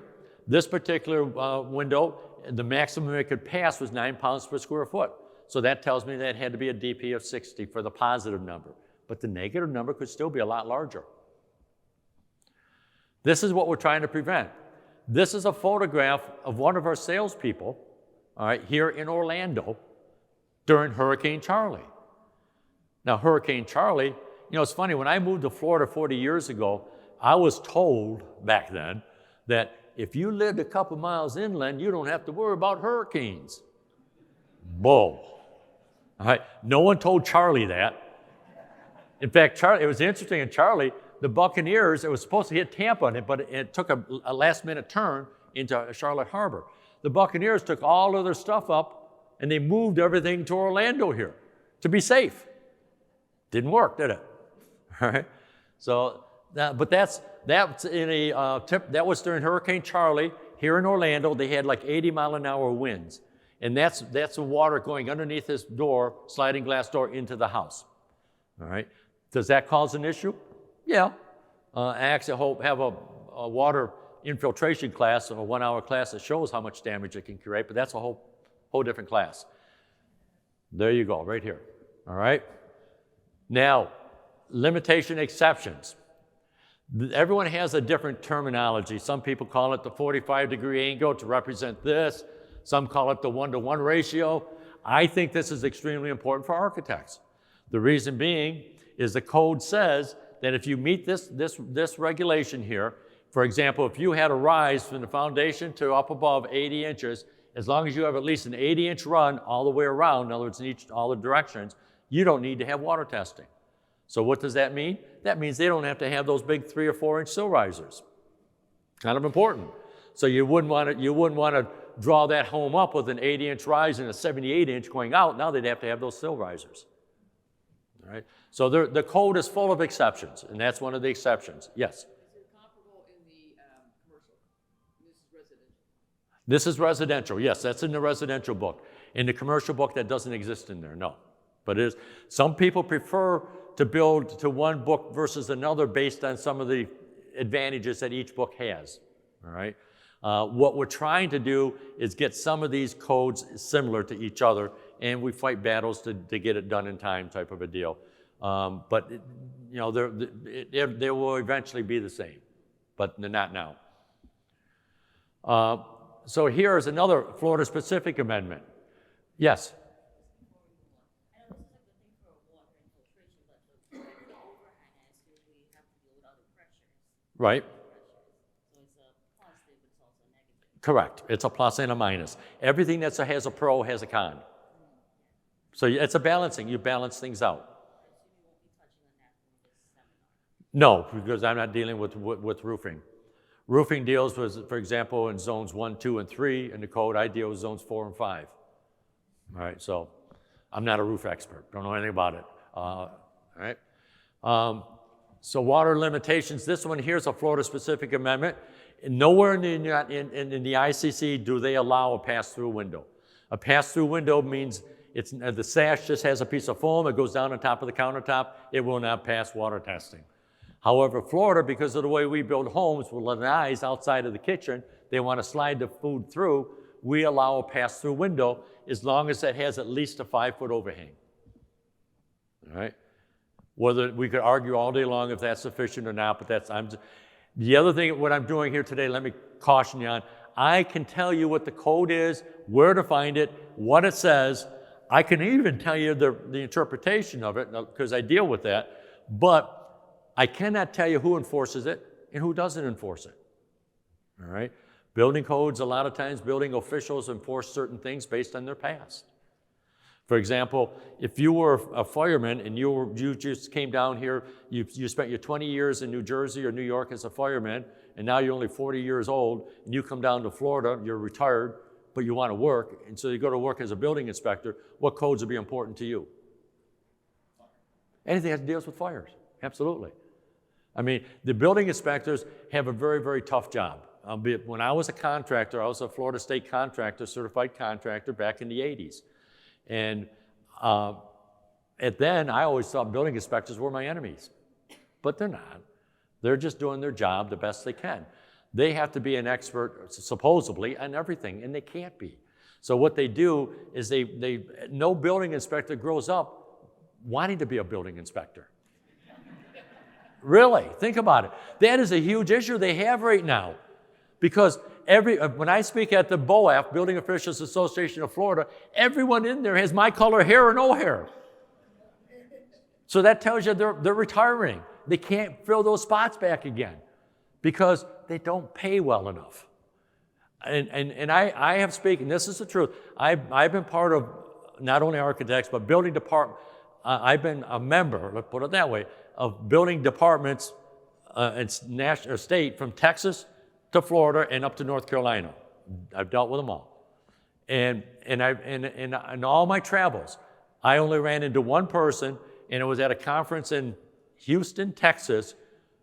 This particular window, the maximum it could pass was 9 pounds per square foot. So that tells me that it had to be a DP of 60 for the positive number. But the negative number could still be a lot larger. This is what we're trying to prevent. This is a photograph of one of our salespeople, all right, here in Orlando during Hurricane Charley. Now, Hurricane Charley, you know, it's funny, when I moved to Florida 40 years ago, I was told back then that if you lived a couple miles inland, you don't have to worry about hurricanes. Bull. All right, no one told Charley that. In fact, Charley, it was interesting in Charley, the Buccaneers, it was supposed to hit Tampa, but it took a last-minute turn into Charlotte Harbor. The Buccaneers took all of their stuff up, and they moved everything to Orlando here to be safe. Didn't work, did it? All right. So, that's in a that was during Hurricane Charley here in Orlando. They had like 80-mile-an-hour winds, and that's the water going underneath this door, sliding glass door, into the house. All right. Does that cause an issue? Yeah. I actually have a water infiltration class, a 1-hour class that shows how much damage it can create, but that's a whole different class. There you go, right here. All right. Now, limitation exceptions. Everyone has a different terminology. Some people call it the 45-degree angle to represent this. Some call it the 1-to-1 ratio. I think this is extremely important for architects. The reason being is the code says that if you meet this regulation here, for example, if you had a rise from the foundation to up above 80 inches, as long as you have at least an 80-inch run all the way around, in other words, in all the directions, you don't need to have water testing. So what does that mean? That means they don't have to have those big 3 or 4-inch sill risers. Kind of important. So you wouldn't want to draw that home up with an 80-inch rise and a 78-inch going out. Now they'd have to have those sill risers. All right. So the code is full of exceptions, and that's one of the exceptions. Yes? Is it comparable in the commercial? This is residential. This is residential, yes. That's in the residential book. In the commercial book, that doesn't exist in there, no. But it is. Some people prefer to build to one book versus another based on some of the advantages that each book has, all right? What we're trying to do is get some of these codes similar to each other, and we fight battles to get it done in time, type of a deal. But you know, they will eventually be the same, but they're not now. So here is another Florida-specific amendment. Yes? I know this is a good thing for water infiltration, but the overhang is we have to deal with other pressures. Right. So it's a positive, but it's also a negative. Correct. It's a plus and a minus. Everything that has a pro has a con. So it's a balancing. You balance things out. You won't be touching on that in this seminar. No, because I'm not dealing with roofing. Roofing deals with, for example, in zones 1, 2, and 3 in the code. I deal with zones 4 and 5. All right, so I'm not a roof expert. Don't know anything about it. All right. So water limitations. This one here is a Florida-specific amendment. Nowhere in the ICC do they allow a pass-through window. A pass-through window means the sash just has a piece of foam. It goes down on top of the countertop. It will not pass water testing. However, Florida, because of the way we build homes with lanais outside of the kitchen, they want to slide the food through. We allow a pass-through window as long as it has at least a 5-foot overhang. All right? Whether we could argue all day long if that's sufficient or not, but the other thing, what I'm doing here today, let me caution you on, I can tell you what the code is, where to find it, what it says. I can even tell you the interpretation of it, because I deal with that, but I cannot tell you who enforces it and who doesn't enforce it. All right? Building codes, a lot of times building officials enforce certain things based on their past. For example, if you were a fireman and you just came down here, you spent your 20 years in New Jersey or New York as a fireman, and now you're only 40 years old, and you come down to Florida, you're retired, but you want to work, and so you go to work as a building inspector, what codes would be important to you? Anything that deals with fires, absolutely. I mean, the building inspectors have a very, very tough job. When I was a contractor, I was a Florida State contractor, certified contractor back in the 80s. And then I always thought building inspectors were my enemies, but they're not. They're just doing their job the best they can. They have to be an expert, supposedly, on everything, and they can't be. So what they do is no building inspector grows up wanting to be a building inspector. Really, think about it. That is a huge issue they have right now. Because when I speak at the BOAF, Building Officials Association of Florida, everyone in there has my color hair or no hair. So that tells you they're retiring. They can't fill those spots back again because they don't pay well enough. And I have spoken, this is the truth, I've been part of not only architects, but building department. I've been a member, let's put it that way, of building departments and national or state from Texas to Florida and up to North Carolina. I've dealt with them all. And in all my travels, I only ran into one person, and it was at a conference in Houston, Texas,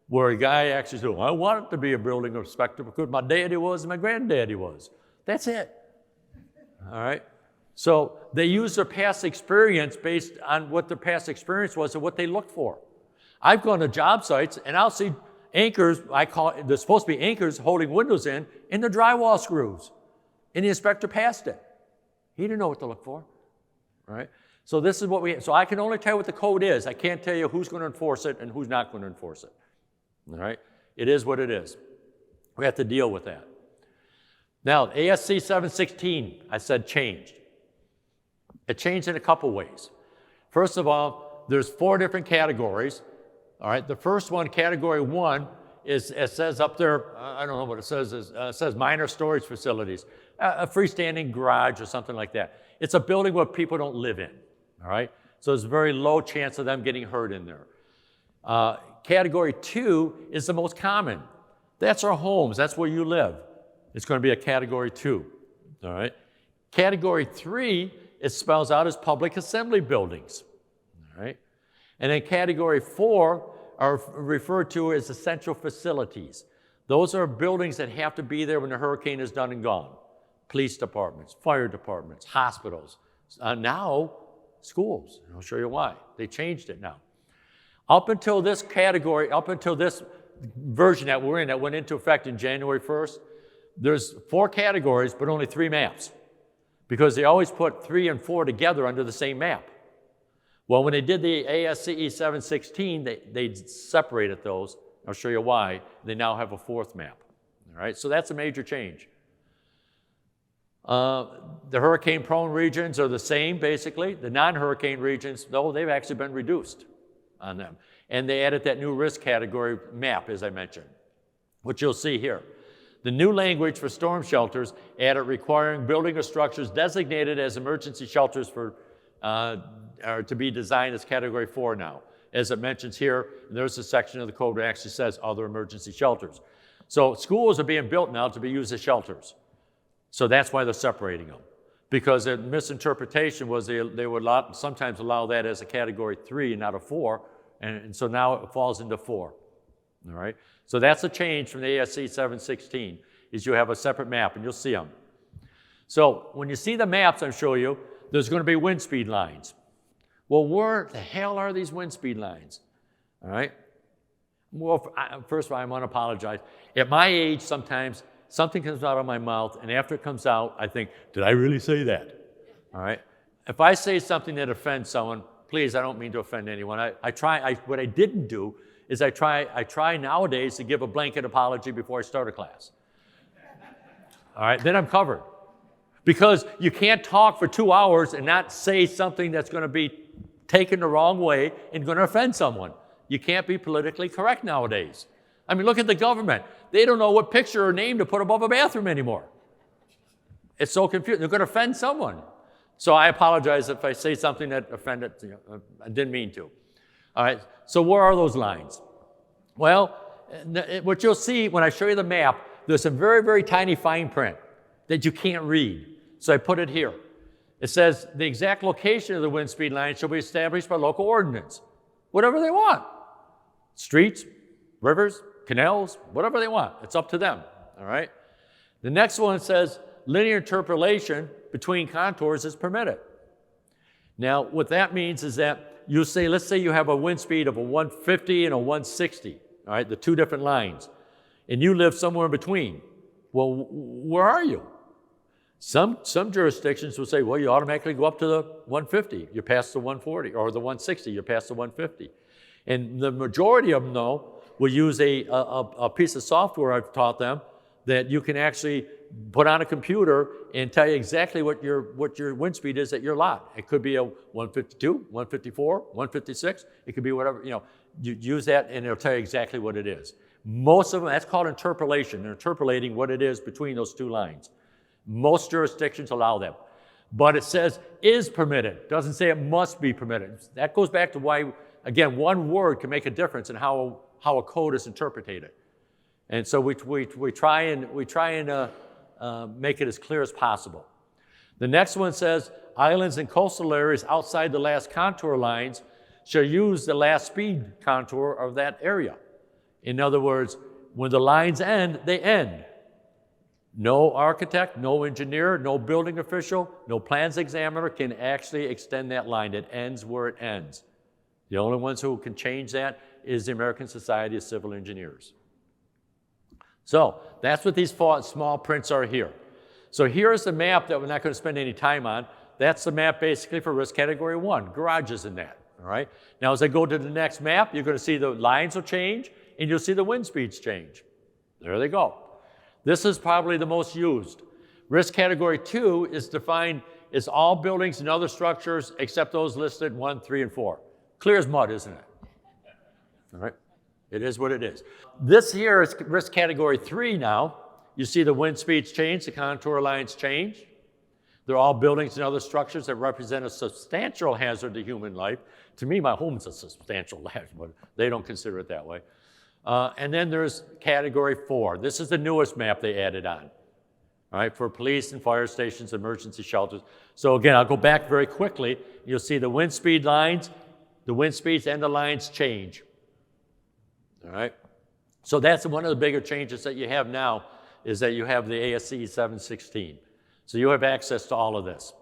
where a guy actually said, I wanted to be a building inspector because my daddy was and my granddaddy was. That's it. All right? So they use their past experience based on what their past experience was and what they look for. I've gone to job sites, and I'll see anchors, they're supposed to be anchors holding windows in the drywall screws. And the inspector passed it. He didn't know what to look for, right? So this is what so I can only tell you what the code is. I can't tell you who's going to enforce it and who's not going to enforce it, all right? It is what it is. We have to deal with that. Now, ASC 716, I said changed. It changed in a couple ways. First of all, there's 4 different categories. All right, the first one, category 1, is, it says up there, I don't know what it says, it says minor storage facilities, a freestanding garage or something like that. It's a building where people don't live in, all right? So there's a very low chance of them getting hurt in there. Category 2 is the most common. That's our homes, that's where you live. It's going to be a category 2, all right? Category 3, it spells out as public assembly buildings, all right? And then category 4 are referred to as essential facilities. Those are buildings that have to be there when the hurricane is done and gone. Police departments, fire departments, hospitals. Now, schools. I'll show you why. They changed it now. Up until this category, up until this version that we're in that went into effect in January 1st, there's 4 categories, but only 3 maps. Because they always put 3 and 4 together under the same map. Well, when they did the ASCE 716, they separated those. I'll show you why. They now have a 4th map. All right, so that's a major change. The hurricane-prone regions are the same, basically. The non-hurricane regions, though, they've actually been reduced on them. And they added that new risk category map, as I mentioned, which you'll see here. The new language for storm shelters added requiring building or structures designated as emergency shelters are to be designed as category 4 now. As it mentions here, there's a section of the code that actually says other emergency shelters. So schools are being built now to be used as shelters. So that's why they're separating them. Because the misinterpretation was they would sometimes allow that as a category 3 and not a 4, and so now it falls into 4. All right? So that's a change from the ASC 716, is you have a separate map, and you'll see them. So when you see the maps I'm showing you, there's going to be wind speed lines. Well, where the hell are these wind speed lines? All right? Well, first of all, I want to apologize. At my age, sometimes something comes out of my mouth, and after it comes out, I think, did I really say that? All right? If I say something that offends someone, please, I don't mean to offend anyone. What I didn't do is I try nowadays to give a blanket apology before I start a class. All right? Then I'm covered. Because you can't talk for 2 hours and not say something that's going to be taken the wrong way and going to offend someone. You can't be politically correct nowadays. I mean, look at the government. They don't know what picture or name to put above a bathroom anymore. It's so confusing. They're going to offend someone. So I apologize if I say something that offended, I didn't mean to. All right, so where are those lines? Well, what you'll see when I show you the map, there's some very, very tiny fine print that you can't read. So I put it here. It says the exact location of the wind speed line shall be established by local ordinance. Whatever they want. Streets, rivers, canals, whatever they want. It's up to them, all right? The next one says linear interpolation between contours is permitted. Now, what that means is that you say, let's say you have a wind speed of a 150 and a 160, all right, the two different lines, and you live somewhere in between. Well, where are you? Some jurisdictions will say, well, you automatically go up to the 150. You're past the 140, or the 160, you're past the 150. And the majority of them, though, will use a piece of software I've taught them that you can actually put on a computer and tell you exactly what your wind speed is at your lot. It could be a 152, 154, 156. It could be whatever, you use that and it'll tell you exactly what it is. Most of them, that's called interpolation. They're interpolating what it is between those two lines. Most jurisdictions allow that. But it says is permitted. Doesn't say it must be permitted. That goes back to why, again, one word can make a difference in how a code is interpreted. And so we try and make it as clear as possible. The next one says islands and coastal areas outside the last contour lines shall use the last speed contour of that area. In other words, when the lines end, they end. No architect, no engineer, no building official, no plans examiner can actually extend that line. It ends where it ends. The only ones who can change that is the American Society of Civil Engineers. So that's what these small prints are here. So here's the map that we're not going to spend any time on. That's the map basically for risk category 1, garages in that, all right? Now as I go to the next map, you're going to see the lines will change and you'll see the wind speeds change. There they go. This is probably the most used. Risk category 2 is defined as all buildings and other structures except those listed 1, 3, and 4. Clear as mud, isn't it? All right. It is what it is. This here is risk category 3 now. You see the wind speeds change, the contour lines change. They're all buildings and other structures that represent a substantial hazard to human life. To me, my home's a substantial hazard, but they don't consider it that way. And then there's category 4. This is the newest map they added on, all right, for police and fire stations, emergency shelters. So again, I'll go back very quickly. You'll see the wind speed lines, the wind speeds and the lines change. All right, so that's one of the bigger changes that you have now is that you have the ASCE 716. So you have access to all of this.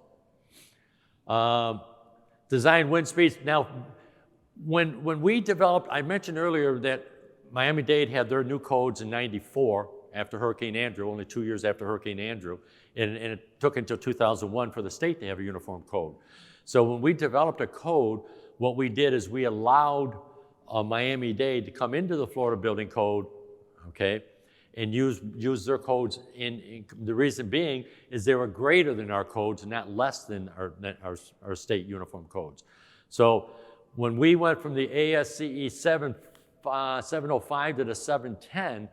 Design wind speeds. Now, when we developed, I mentioned earlier that Miami-Dade had their new codes in '94 after Hurricane Andrew, only 2 years after Hurricane Andrew, and it took until 2001 for the state to have a uniform code. So when we developed a code, what we did is we allowed Miami-Dade to come into the Florida Building Code, okay, and use their codes. The reason being is they were greater than our codes and not less than our state uniform codes. So when we went from the ASCE 705 to the 710,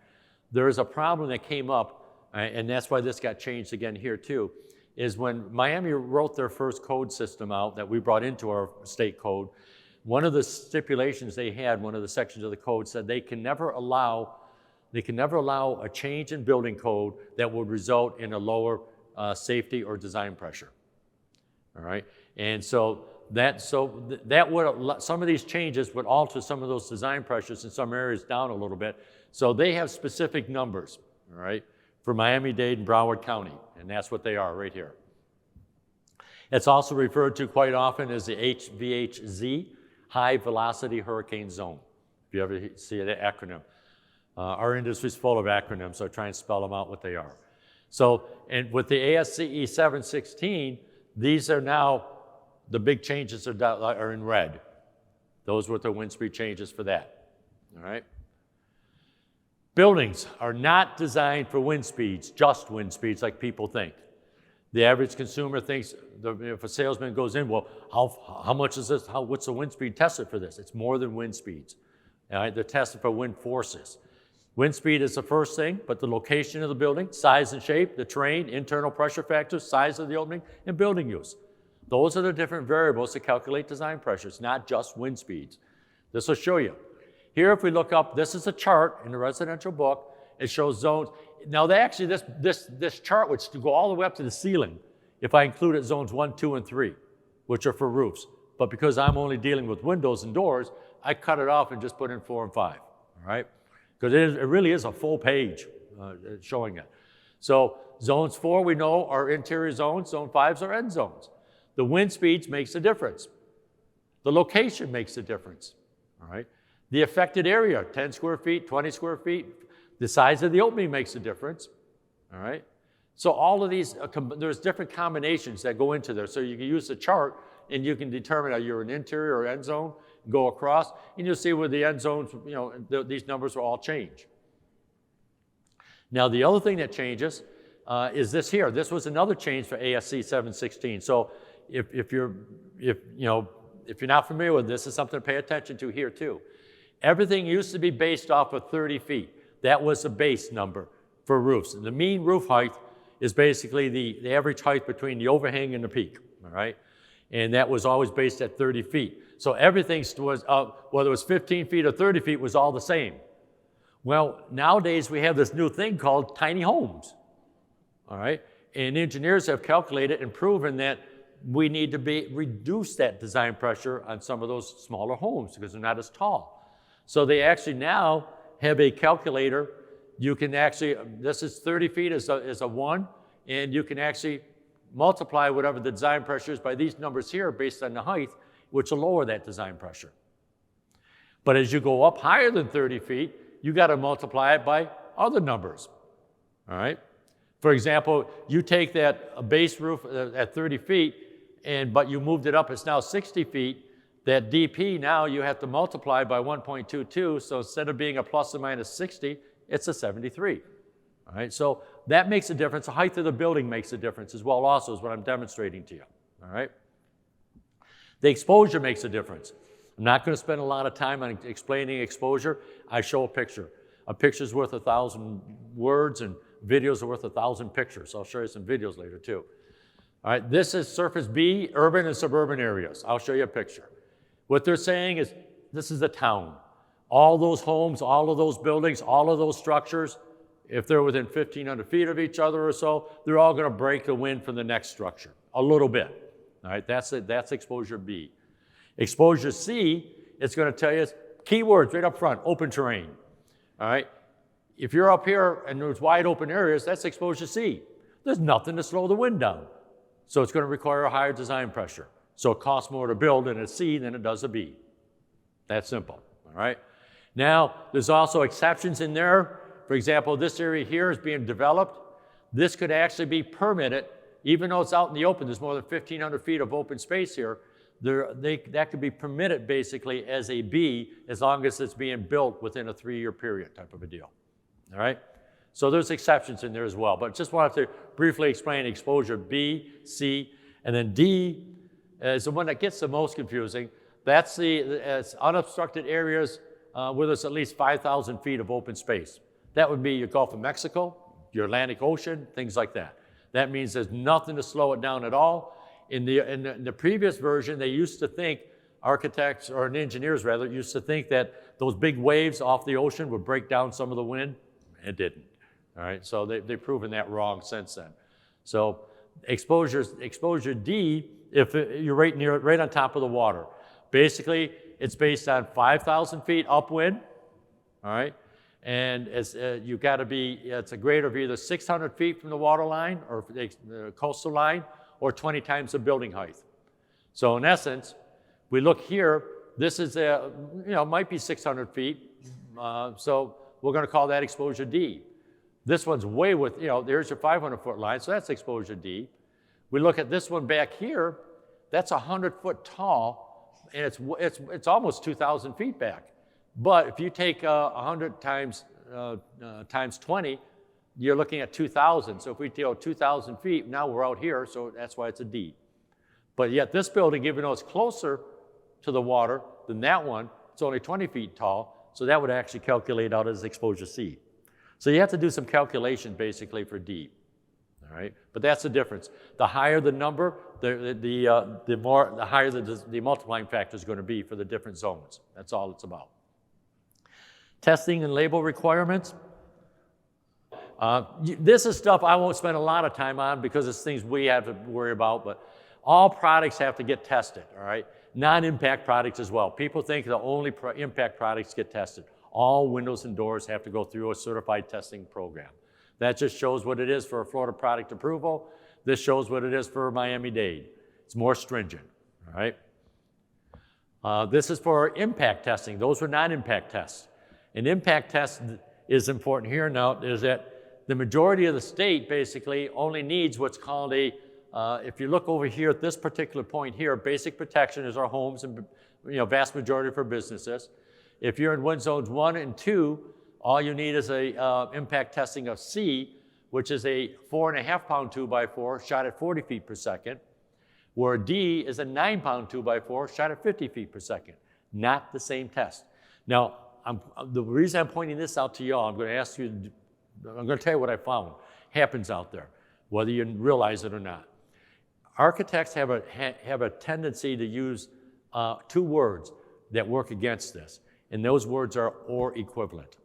there is a problem that came up, and that's why this got changed again here too, is when Miami wrote their first code system out that we brought into our state code, one of the stipulations they had, one of the sections of the code said they can never allow a change in building code that would result in a lower safety or design pressure. All right, and so that would, some of these changes would alter some of those design pressures in some areas down a little bit. So they have specific numbers, all right, for Miami-Dade and Broward County, and that's what they are right here. It's also referred to quite often as the HVHZ, High Velocity Hurricane Zone, if you ever see that acronym. Our industry's full of acronyms, so I try and spell them out what they are. So, and with the ASCE 716, these are now, the big changes are in red. Those were the wind speed changes for that, all right? Buildings are not designed for wind speeds, just wind speeds like people think. The average consumer thinks, if a salesman goes in, well, how much is this? What's the wind speed tested for this? It's more than wind speeds. All right? They're tested for wind forces. Wind speed is the first thing, but the location of the building, size and shape, the terrain, internal pressure factors, size of the opening, and building use. Those are the different variables to calculate design pressures, not just wind speeds. This will show you. Here, if we look up, this is a chart in the residential book. It shows zones. Now, this chart would go all the way up to the ceiling if I included zones 1, 2, and 3, which are for roofs. But because I'm only dealing with windows and doors, I cut it off and just put in 4 and 5, all right? Because it really is a full page showing it. So zones 4 we know are interior zones, zone 5s are end zones. The wind speeds makes a difference. The location makes a difference, all right? The affected area, 10 square feet, 20 square feet, the size of the opening makes a difference, all right? So all of these, there's different combinations that go into there. So you can use the chart and you can determine are you an interior or end zone, go across, and you'll see where the end zones, you know, these numbers will all change. Now the other thing that changes is this here. This was another change for ASC 716. So if you're not familiar with this, it's something to pay attention to here too. Everything used to be based off of 30 feet. That was the base number for roofs. And the mean roof height is basically the average height between the overhang and the peak, all right? And that was always based at 30 feet. So everything was, whether it was 15 feet or 30 feet, was all the same. Well, nowadays we have this new thing called tiny homes, all right? And engineers have calculated and proven that we need to reduce that design pressure on some of those smaller homes because they're not as tall. So they actually now have a calculator. You can actually, this is 30 feet as a 1, and you can actually multiply whatever the design pressure is by these numbers here based on the height, which will lower that design pressure. But as you go up higher than 30 feet, you got to multiply it by other numbers, all right? For example, you take that base roof at 30 feet, but you moved it up, it's now 60 feet. That DP now you have to multiply by 1.22, so instead of being a plus or minus 60, it's a 73. All right, so that makes a difference. The height of the building makes a difference as well also is what I'm demonstrating to you. All right. The exposure makes a difference. I'm not going to spend a lot of time on explaining exposure. I show a picture. A picture's worth 1,000 words and videos are worth 1,000 pictures. I'll show you some videos later too. All right, this is surface B, urban and suburban areas. I'll show you a picture. What they're saying is this is a town. All those homes, all of those buildings, all of those structures, if they're within 1,500 feet of each other or so, they're all going to break the wind from the next structure, a little bit. All right, that's exposure B. Exposure C, it's going to tell you keywords right up front, open terrain. All right, if you're up here and there's wide open areas, that's exposure C. There's nothing to slow the wind down. So it's going to require a higher design pressure. So it costs more to build in a C than it does a B. That's simple, all right? Now, there's also exceptions in there. For example, this area here is being developed. This could actually be permitted, even though it's out in the open. There's more than 1,500 feet of open space here. That could be permitted basically as a B as long as it's being built within a 3-year period type of a deal, all right? So there's exceptions in there as well, but just wanted to briefly explain exposure B, C, and then D is the one that gets the most confusing. That's the unobstructed areas where there's at least 5,000 feet of open space. That would be your Gulf of Mexico, your Atlantic Ocean, things like that. That means there's nothing to slow it down at all. In the previous version, they used to think, architects, or engineers rather, used to think that those big waves off the ocean would break down some of the wind. It didn't, all right? So they've proven that wrong since then. So exposure D, if you're right on top of the water. Basically, it's based on 5,000 feet upwind, all right? And you've got to be, it's a grade of either 600 feet from the water line or the coastal line, or 20 times the building height. So in essence, we look here, this is, might be 600 feet. So we're going to call that exposure D. This one's way there's your 500-foot line, so that's exposure D. We look at this one back here, that's 100-foot tall, and it's almost 2,000 feet back. But if you take 100 times 20, you're looking at 2,000. So if we go 2,000 feet, now we're out here, so that's why it's a D. But yet this building, even though it's closer to the water than that one, it's only 20 feet tall, so that would actually calculate out as exposure C. So you have to do some calculation basically for D, all all right? But that's the difference. The higher the number, the higher the multiplying factor is going to be for the different zones. That's all it's about. Testing and label requirements. This is stuff I won't spend a lot of time on because it's things we have to worry about, but all products have to get tested, all right? Non-impact products as well. People think the only impact products get tested. All windows and doors have to go through a certified testing program. That just shows what it is for a Florida product approval. This shows what it is for Miami-Dade. It's more stringent, all right? This is for impact testing. Those were non-impact tests. An impact test is important here now is that the majority of the state basically only needs what's called a, if you look over here at this particular point here, basic protection is our homes and vast majority of our businesses. If you're in wind zones 1 and 2, all you need is a impact testing of C, which is a 4.5-pound 2x4 shot at 40 feet per second, where D is a 9-pound 2x4 shot at 50 feet per second. Not the same test. Now, the reason I'm pointing this out to y'all, I'm going to tell you what I found happens out there, whether you realize it or not. Architects have a tendency to use 2 words that work against this, and those words are or equivalent.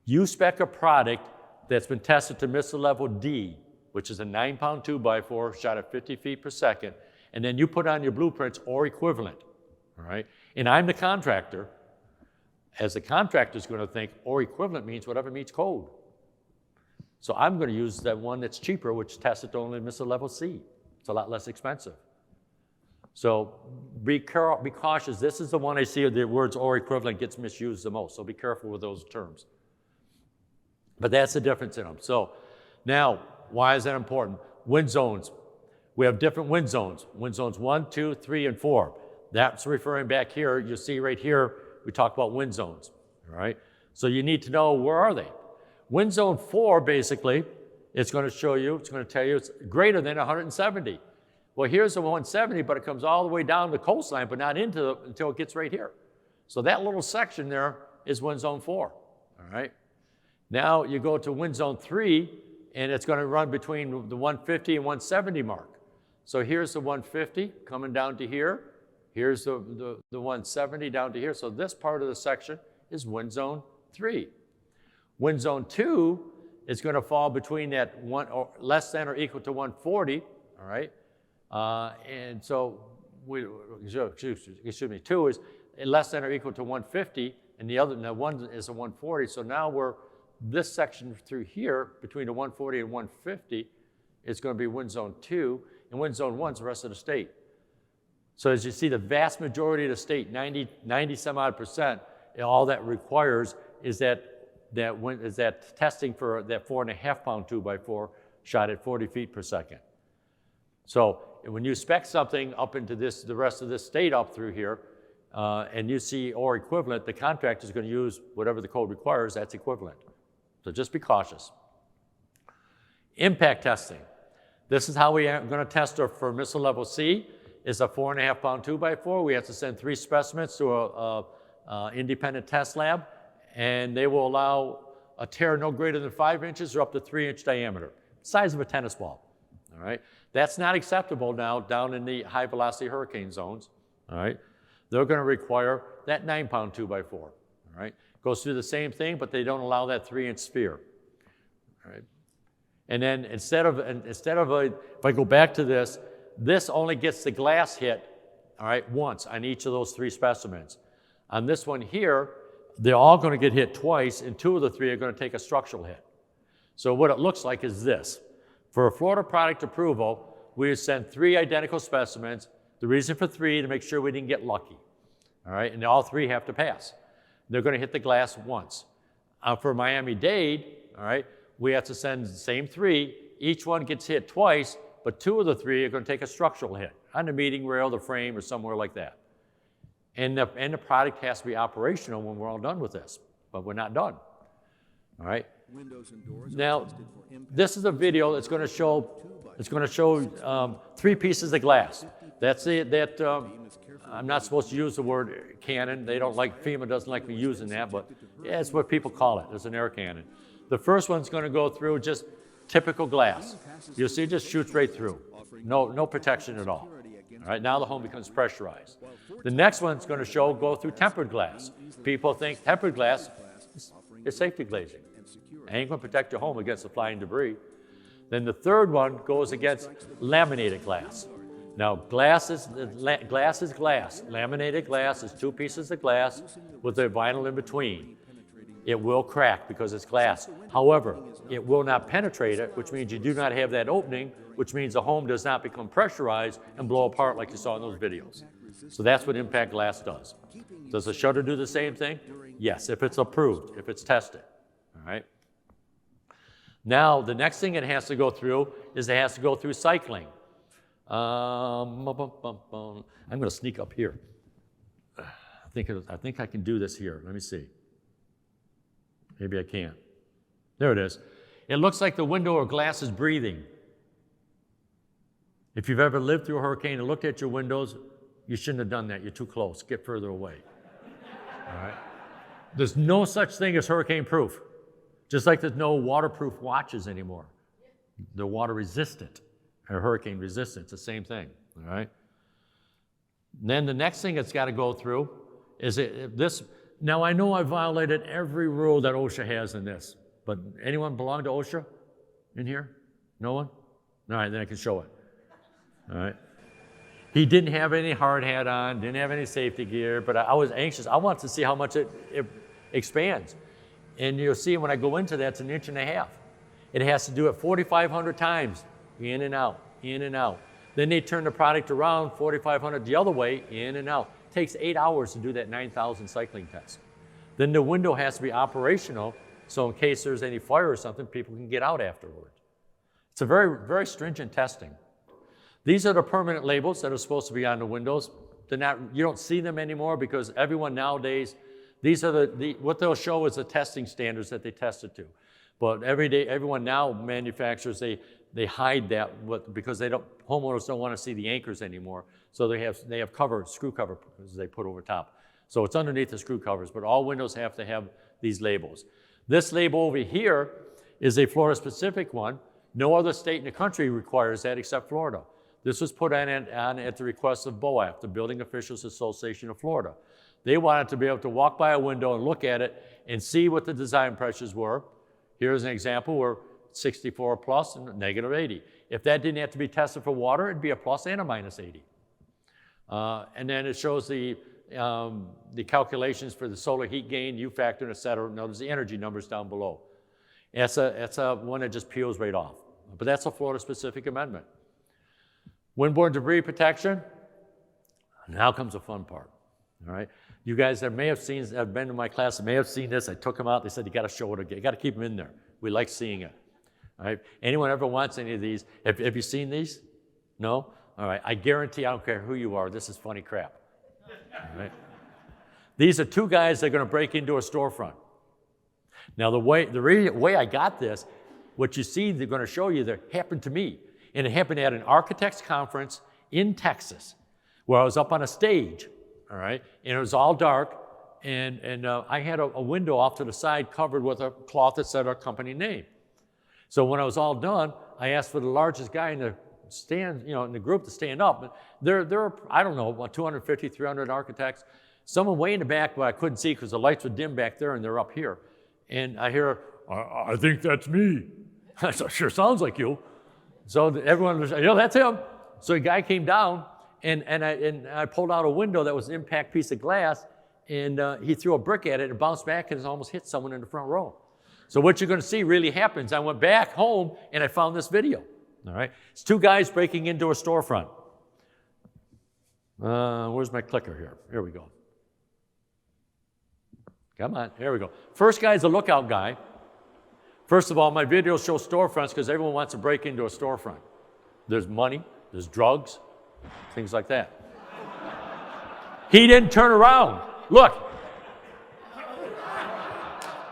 You spec a product that's been tested to missile level D, which is a 9-pound 2x4 shot at 50 feet per second, and then you put on your blueprints or equivalent, all right? And I'm the contractor. As the contractor's going to think, or equivalent means whatever meets code. So I'm going to use that one that's cheaper, which tests it only missile level C. It's a lot less expensive. So be cautious. This is the one I see the words or equivalent gets misused the most. So be careful with those terms. But that's the difference in them. So now, why is that important? Wind zones. We have different wind zones. Wind zones 1, 2, 3, and 4. That's referring back here. You see right here, we talk about wind zones, all right? So you need to know where are they. Wind zone 4, basically, it's going to show you, it's going to tell you it's greater than 170. Well, here's the 170, but it comes all the way down the coastline, but not until it gets right here. So that little section there is wind zone 4, all right? Now you go to wind zone 3, and it's going to run between the 150 and 170 mark. So here's the 150 coming down to here. Here's the 170 down to here. So this part of the section is wind zone 3. Wind zone 2 is going to fall between that one or less than or equal to 140, all right? And so, excuse me, 2 is less than or equal to 150, and the 1 is a 140. So now this section through here, between the 140 and 150, is going to be wind zone 2, and wind zone 1 is the rest of the state. So as you see, the vast majority of the state, 90 some odd percent, all that requires is that testing for that 4.5-pound 2x4 shot at 40 feet per second. So when you spec something up into the rest of this state up through here, and you see or equivalent, the contractor is going to use whatever the code requires, that's equivalent. So just be cautious. Impact testing. This is how we are going to test for missile level C. Is a 4.5-pound 2x4. We have to send 3 specimens to a independent test lab, and they will allow a tear no greater than 5 inches or up to 3-inch diameter, size of a tennis ball, all right? That's not acceptable now down in the high-velocity hurricane zones, all right? They're going to require that 9-pound 2x4, all right? Goes through the same thing, but they don't allow that 3-inch sphere, all right? And then instead of if I go back to this only gets the glass hit, all right, once on each of those 3 specimens. On this one here, they're all going to get hit twice, and 2 of the 3 are going to take a structural hit. So what it looks like is this. For a Florida product approval, we would send 3 identical specimens. The reason for 3, to make sure we didn't get lucky, all right? And all 3 have to pass. They're going to hit the glass once. For Miami-Dade, all right, we have to send the same 3. Each one gets hit twice, but 2 of the 3 are going to take a structural hit on the meeting rail, the frame, or somewhere like that. And the product has to be operational when we're all done with this, but we're not done. All right. Windows and doors now, this is a video that's going to show. It's going to show 3 pieces of glass. That's it. I'm not supposed to use the word cannon. They don't like, FEMA doesn't like me using that, but yeah, it's what people call it. It's an air cannon. The first one's going to go through just typical glass. You'll see it just shoots right through. No protection at all. All right, now the home becomes pressurized. The next one's going to go through tempered glass. People think tempered glass is safety glazing. Ain't going to protect your home against the flying debris. Then the third one goes against laminated glass. Now, glass is glass. Laminated glass is 2 pieces of glass with a vinyl in between. It will crack because it's glass. However, it will not penetrate it, which means you do not have that opening, which means the home does not become pressurized and blow apart like you saw in those videos. So that's what impact glass does. Does the shutter do the same thing? Yes, if it's approved, if it's tested. All right. Now, the next thing it has to go through is it has to go through cycling. I'm going to sneak up here. I think I can do this here. Let me see. Maybe I can't. There it is. It looks like the window or glass is breathing. If you've ever lived through a hurricane and looked at your windows, you shouldn't have done that. You're too close. Get further away. All right? There's no such thing as hurricane-proof. Just like there's no waterproof watches anymore. They're water-resistant or hurricane-resistant. It's the same thing. All right? Then the next thing it's got to go through is this. Now, I know I violated every rule that OSHA has in this, but anyone belong to OSHA in here? No one? All right, then I can show it. All right. He didn't have any hard hat on, didn't have any safety gear, but I was anxious. I wanted to see how much it expands. And you'll see when I go into that, it's 1.5 inches. It has to do it 4,500 times, in and out, in and out. Then they turn the product around 4,500 the other way, in and out. It takes 8 hours to do that 9,000 cycling test. Then the window has to be operational, so in case there's any fire or something, people can get out afterward. It's a very, very stringent testing. These are the permanent labels that are supposed to be on the windows. They're not, you don't see them anymore because everyone nowadays, these are what they'll show is the testing standards that they tested to. But everyone now manufacturers, they hide that because homeowners don't want to see the anchors anymore. So they have screw cover they put over top. So it's underneath the screw covers, but all windows have to have these labels. This label over here is a Florida specific one. No other state in the country requires that except Florida. This was put on at the request of BOAF, the Building Officials Association of Florida. They wanted to be able to walk by a window and look at it and see what the design pressures were. Here's an example where 64 plus and negative 80. If that didn't have to be tested for water, it'd be a plus and a minus 80. And then it shows the calculations for the solar heat gain, U factor, et cetera. Notice the energy numbers down below. It's a one that just peels right off. But that's a Florida-specific amendment. Windborne debris protection. Now comes the fun part. All right. You guys that may have been in my class, may have seen this. I took them out. They said, you got to show it again. You got to keep them in there. We like seeing it. All right. Anyone ever wants any of these? Have you seen these? No? All right. I guarantee, I don't care who you are, this is funny crap. All right. These are 2 guys that are going to break into a storefront. Now, the way I got this, what you see, they're going to show you that happened to me. And it happened at an architects conference in Texas, where I was up on a stage. All right, and it was all dark, and I had a window off to the side covered with a cloth that said our company name. So when I was all done, I asked for the largest guy in the stand, in the group to stand up. There are, I don't know, about 250, 300 architects. Someone way in the back, but I couldn't see because the lights were dim back there, and they're up here. And I hear, I think that's me. I said, sure sounds like you. So everyone was, that's him. So a guy came down. And I pulled out a window that was an impact piece of glass, and he threw a brick at it and bounced back and almost hit someone in the front row. So what you're going to see really happens. I went back home and I found this video. All right, it's 2 guys breaking into a storefront. Where's my clicker here? Here we go. Come on, here we go. First guy's a lookout guy. First of all, my videos show storefronts because everyone wants to break into a storefront. There's money, there's drugs, things like that. He didn't turn around. Look.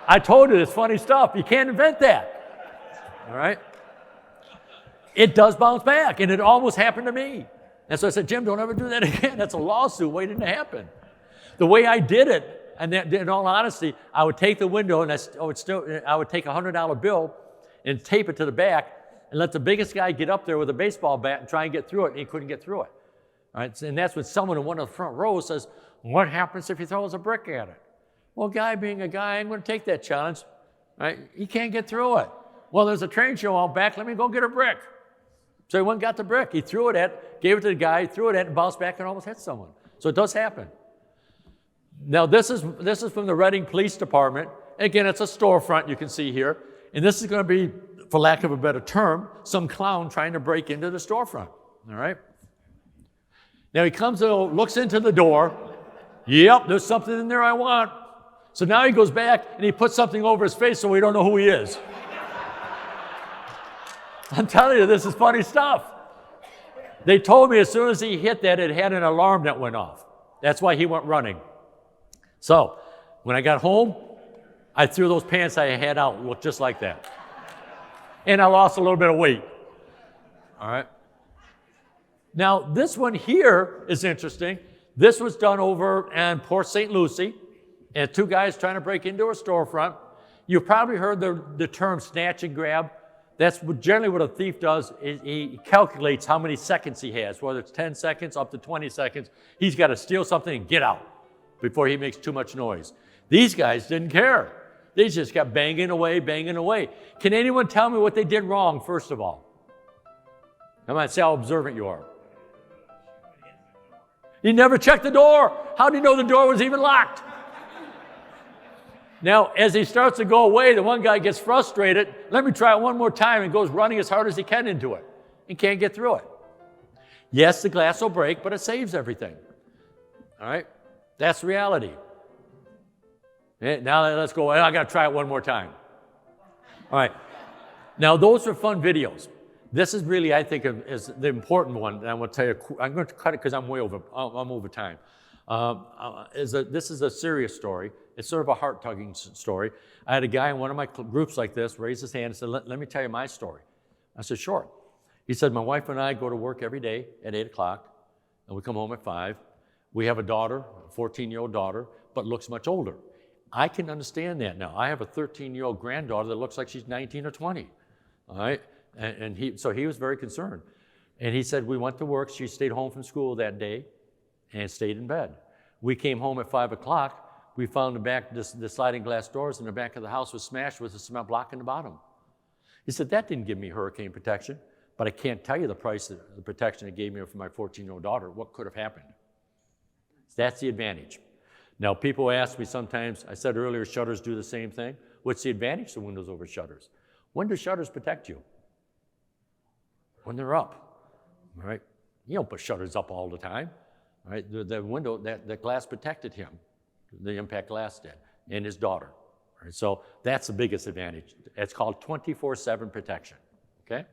I told you, it's funny stuff. You can't invent that. All right? It does bounce back, and it almost happened to me. And so I said, Jim, don't ever do that again. That's a lawsuit waiting to happen. The way I did it, and in all honesty, I would take the window, and I would take a $100 bill, and tape it to the back and let the biggest guy get up there with a baseball bat and try and get through it, and he couldn't get through it. All right? And that's when someone in one of the front rows says, what happens if he throws a brick at it? Well, guy being a guy, I'm going to take that challenge. Right? He can't get through it. Well, there's a train show out back. Let me go get a brick. So he went and got the brick. He threw it at, gave it to the guy, threw it at, and bounced back and almost hit someone. So it does happen. Now, this is from the Reading Police Department. Again, it's a storefront you can see here. And this is going to be, for lack of a better term, some clown trying to break into the storefront. All right? Now he comes and looks into the door. Yep, there's something in there I want. So now he goes back and he puts something over his face so we don't know who he is. I'm telling you, this is funny stuff. They told me as soon as he hit that, it had an alarm that went off. That's why he went running. So when I got home, I threw those pants I had out, looked just like that. And I lost a little bit of weight. All right. Now, this one here is interesting. This was done over in Port St. Lucie, and two guys trying to break into a storefront. You've probably heard the term snatch and grab. That's generally what a thief does, is he calculates how many seconds he has, whether it's 10 seconds up to 20 seconds. He's got to steal something and get out before he makes too much noise. These guys didn't care. They just kept banging away, banging away. Can anyone tell me what they did wrong, first of all? I might see how observant you are. He never checked the door. How did he know the door was even locked? Now, as he starts to go away, the one guy gets frustrated. Let me try it one more time, and goes running as hard as he can into it and can't get through it. Yes, the glass will break, but it saves everything. All right? That's reality. Now let's go. I got to try it one more time. All right. Now, those are fun videos. This is really, I think, is the important one. And I'm going to tell you, I'm going to cut it because I'm over time. This is a serious story. It's sort of a heart-tugging story. I had a guy in one of my groups like this raise his hand and said, let me tell you my story. I said, sure. He said, my wife and I go to work every day at 8 o'clock, and we come home at 5. We have a daughter, a 14-year-old daughter, but looks much older. I can understand that now. I have a 13-year-old granddaughter that looks like she's 19 or 20. All right? So he was very concerned. And he said, we went to work. She stayed home from school that day and stayed in bed. We came home at 5 o'clock. We found the sliding glass doors in the back of the house was smashed with a cement block in the bottom. He said, that didn't give me hurricane protection, but I can't tell you the price of the protection it gave me for my 14-year-old daughter. What could have happened? That's the advantage. Now, people ask me sometimes, I said earlier, shutters do the same thing. What's the advantage to windows over shutters? When do shutters protect you? When they're up, all right? You don't put shutters up all the time, all right? The window, that glass protected him. The impact glass did, and his daughter. All right? So that's the biggest advantage. It's called 24/7 protection, okay?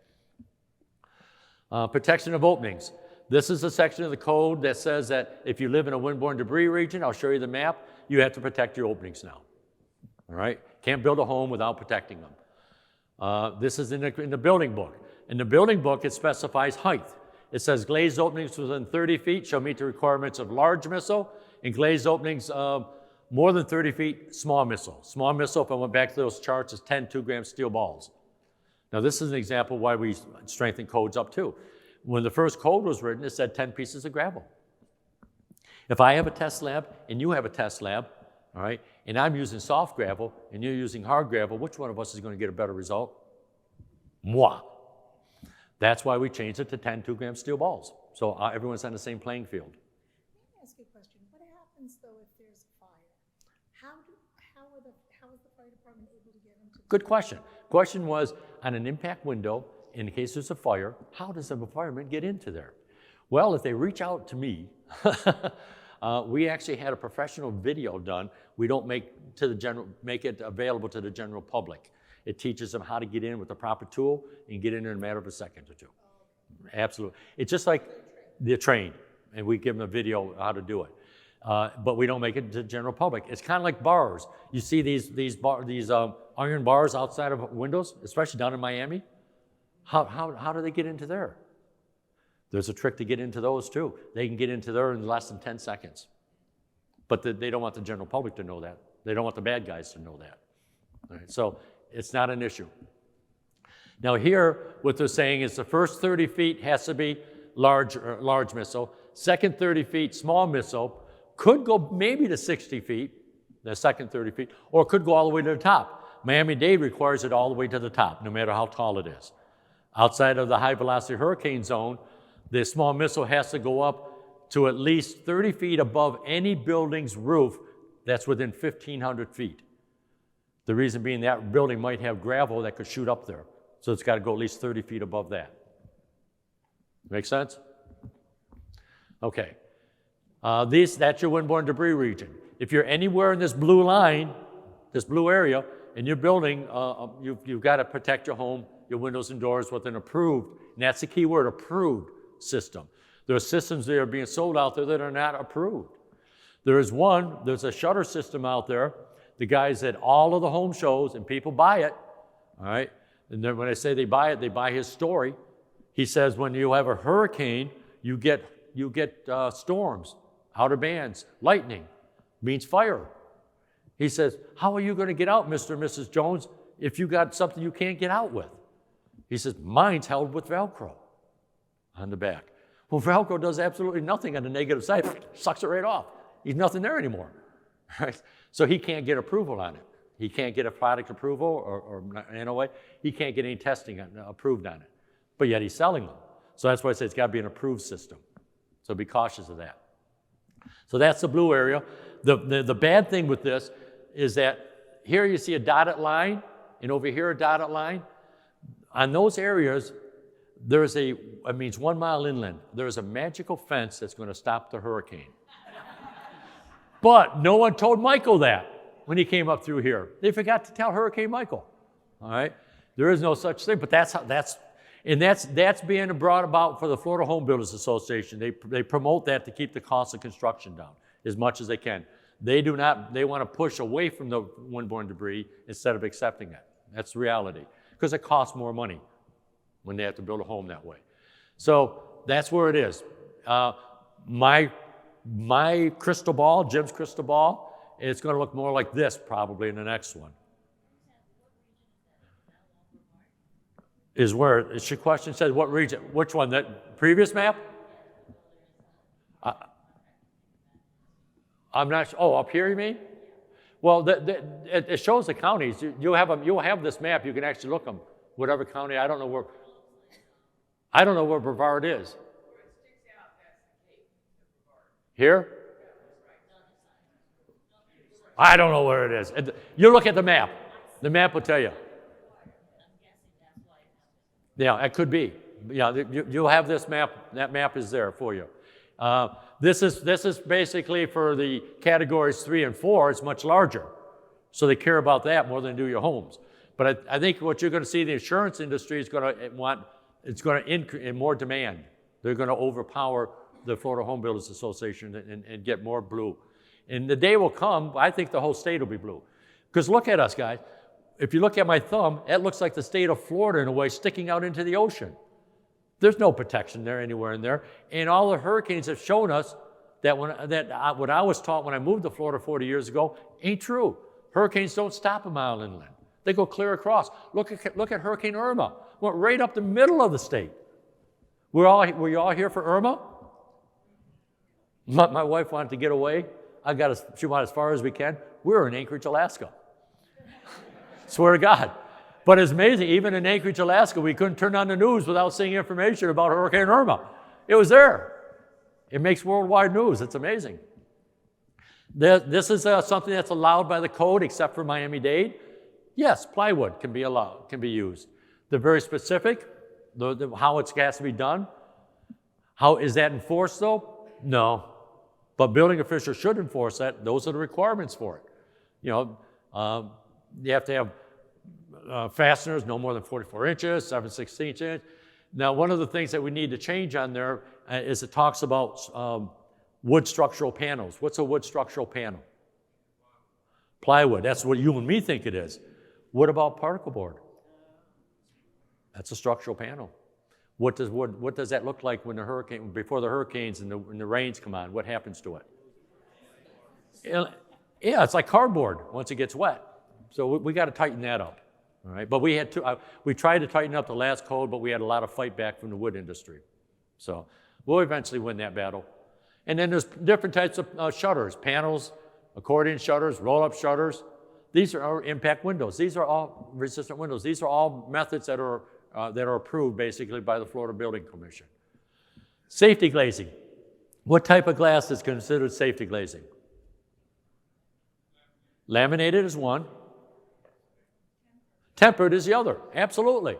Protection of openings. This is a section of the code that says that if you live in a windborne debris region, I'll show you the map, you have to protect your openings now, all right? Can't build a home without protecting them. This is in the building book. In the building book, it specifies height. It says glazed openings within 30 feet shall meet the requirements of large missile, and glazed openings more than 30 feet, small missile. Small missile, if I went back to those charts, is 10 2-gram steel balls. Now, this is an example why we strengthen codes up too. When the first code was written, it said 10 pieces of gravel. If I have a test lab and you have a test lab, all right, and I'm using soft gravel and you're using hard gravel, which one of us is going to get a better result? Moi. That's why we changed it to 10 2-gram steel balls. So everyone's on the same playing field. Let me ask you a question. What happens, though, if there's a fire? How is the fire department able to get into the Good question. Question was, on an impact window, in case there's a fire, how does a fireman get into there? Well, if they reach out to me, we actually had a professional video done. We don't make it available to the general public. It teaches them how to get in with the proper tool and get in there in a matter of a second or two. Absolutely. It's just like they're trained, and we give them a video how to do it. But we don't make it to the general public. It's kind of like bars. You see these iron bars outside of windows, especially down in Miami. How do they get into there? There's a trick to get into those too. They can get into there in less than 10 seconds. But they don't want the general public to know that. They don't want the bad guys to know that. All right, so it's not an issue. Now here, what they're saying is the first 30 feet has to be large missile. Second 30 feet, small missile. Could go maybe to 60 feet, the second 30 feet, or could go all the way to the top. Miami-Dade requires it all the way to the top, no matter how tall it is. Outside of the high-velocity hurricane zone, the small missile has to go up to at least 30 feet above any building's roof that's within 1,500 feet. The reason being that building might have gravel that could shoot up there. So it's got to go at least 30 feet above that. Make sense? Okay. That's your windborne debris region. If you're anywhere in this blue line, this blue area, in your building, you've got to protect your home, your windows and doors with an approved, and that's the key word, approved system. There are systems that are being sold out there that are not approved. There's a shutter system out there. The guys at all of the home shows, and people buy it, all right? And then when I say they buy it, they buy his story. He says when you have a hurricane, you get storms, outer bands, lightning, means fire. He says, how are you going to get out, Mr. and Mrs. Jones, if you got something you can't get out with? He says, mine's held with Velcro on the back. Well, Velcro does absolutely nothing on the negative side. Sucks it right off. There's nothing there anymore. Right? So he can't get approval on it. He can't get a product approval or in a way, he can't get any testing approved on it. But yet he's selling them. So that's why I say it's got to be an approved system. So be cautious of that. So that's the blue area. The bad thing with this is that here you see a dotted line, and over here a dotted line. On those areas, it means 1 mile inland, there's a magical fence that's going to stop the hurricane. But no one told Michael that when he came up through here. They forgot to tell Hurricane Michael. All right? There is no such thing, but that's being brought about for the Florida Home Builders Association. They promote that to keep the cost of construction down as much as they can. They want to push away from the windborne debris instead of accepting it. That's the reality, because it costs more money when they have to build a home that way. So that's where it is. My crystal ball, Jim's crystal ball, it's going to look more like this probably in the next one. Is where, your question says what region, which one, that previous map? I'm not sure, up here you mean? Well, it shows the counties. You'll have this map, you can actually look them, whatever county, I don't know where Brevard is. Here? I don't know where it is. You look at the map. The map will tell you. Yeah, it could be. Yeah, you'll have this map. That map is there for you. This is basically for the categories 3 and 4. It's much larger, so they care about that more than do your homes. But I think what you're going to see, the insurance industry is going to increase more demand. They're going to overpower the Florida Home Builders Association and get more blue. And the day will come, I think the whole state will be blue. Because look at us, guys. If you look at my thumb, it looks like the state of Florida in a way sticking out into the ocean. There's no protection there anywhere in there. And all the hurricanes have shown us that what I was taught when I moved to Florida 40 years ago ain't true. Hurricanes don't stop a mile inland. They go clear across. Look at Hurricane Irma. Went right up the middle of the state. Were you all here for Irma? My wife wanted to get away. She wanted as far as we can. We were in Anchorage, Alaska. Swear to God. But it's amazing, even in Anchorage, Alaska, we couldn't turn on the news without seeing information about Hurricane Irma. It was there. It makes worldwide news. It's amazing. This is something that's allowed by the code, except for Miami-Dade. Yes, plywood can be used. They're very specific, how it has to be done. How is that enforced, though? No. But building officials should enforce that. Those are the requirements for it. You have to have fasteners no more than 44 inches, 7/16 inches. Now, one of the things that we need to change on there is it talks about wood structural panels. What's a wood structural panel? Plywood. That's what you and me think it is. What about particle board? That's a structural panel. What does that look like when before the hurricanes and the rains come on? What happens to it? Yeah, it's like cardboard once it gets wet. So we got to tighten that up. all right? But we had we tried to tighten up the last code, but we had a lot of fight back from the wood industry. So we'll eventually win that battle. And then there's different types of shutters, panels, accordion shutters, roll-up shutters. These are our impact windows. These are all resistant windows. These are all methods that are approved basically by the Florida Building Commission. Safety glazing. What type of glass is considered safety glazing? Laminated is one. Tempered is the other, absolutely.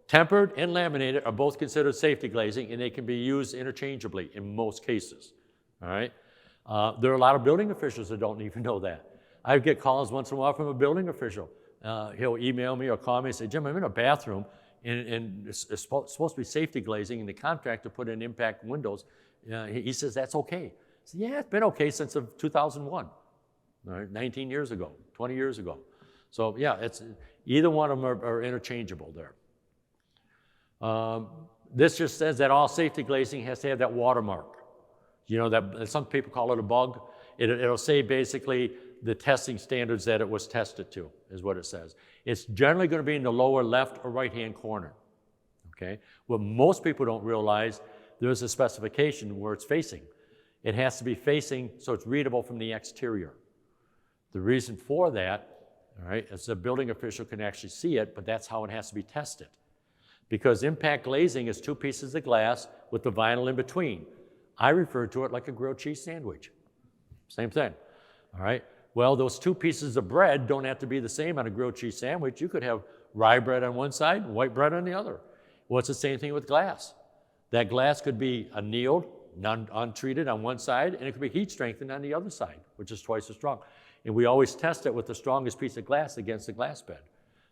Tempered and laminated are both considered safety glazing, and they can be used interchangeably in most cases, all right? There are a lot of building officials that don't even know that. I get calls once in a while from a building official. He'll email me or call me and say, Jim, I'm in a bathroom, and it's supposed to be safety glazing, and the contractor put in impact windows. He says, that's okay. I said, yeah, it's been okay since 2001, all right, 19 years ago, 20 years ago. So yeah, either one of them are interchangeable there. This just says that all safety glazing has to have that watermark. You know, that some people call it a bug. It'll say basically the testing standards that it was tested to, is what it says. It's generally going to be in the lower left or right-hand corner, okay? What most people don't realize, there's a specification where it's facing. It has to be facing so it's readable from the exterior. The reason for that, all right, is the building official can actually see it, but that's how it has to be tested. Because impact glazing is two pieces of glass with the vinyl in between. I refer to it like a grilled cheese sandwich. Same thing, all right? Well, those two pieces of bread don't have to be the same on a grilled cheese sandwich. You could have rye bread on one side and white bread on the other. Well, it's the same thing with glass. That glass could be annealed, untreated on one side, and it could be heat strengthened on the other side, which is twice as strong. And we always test it with the strongest piece of glass against the glass bed.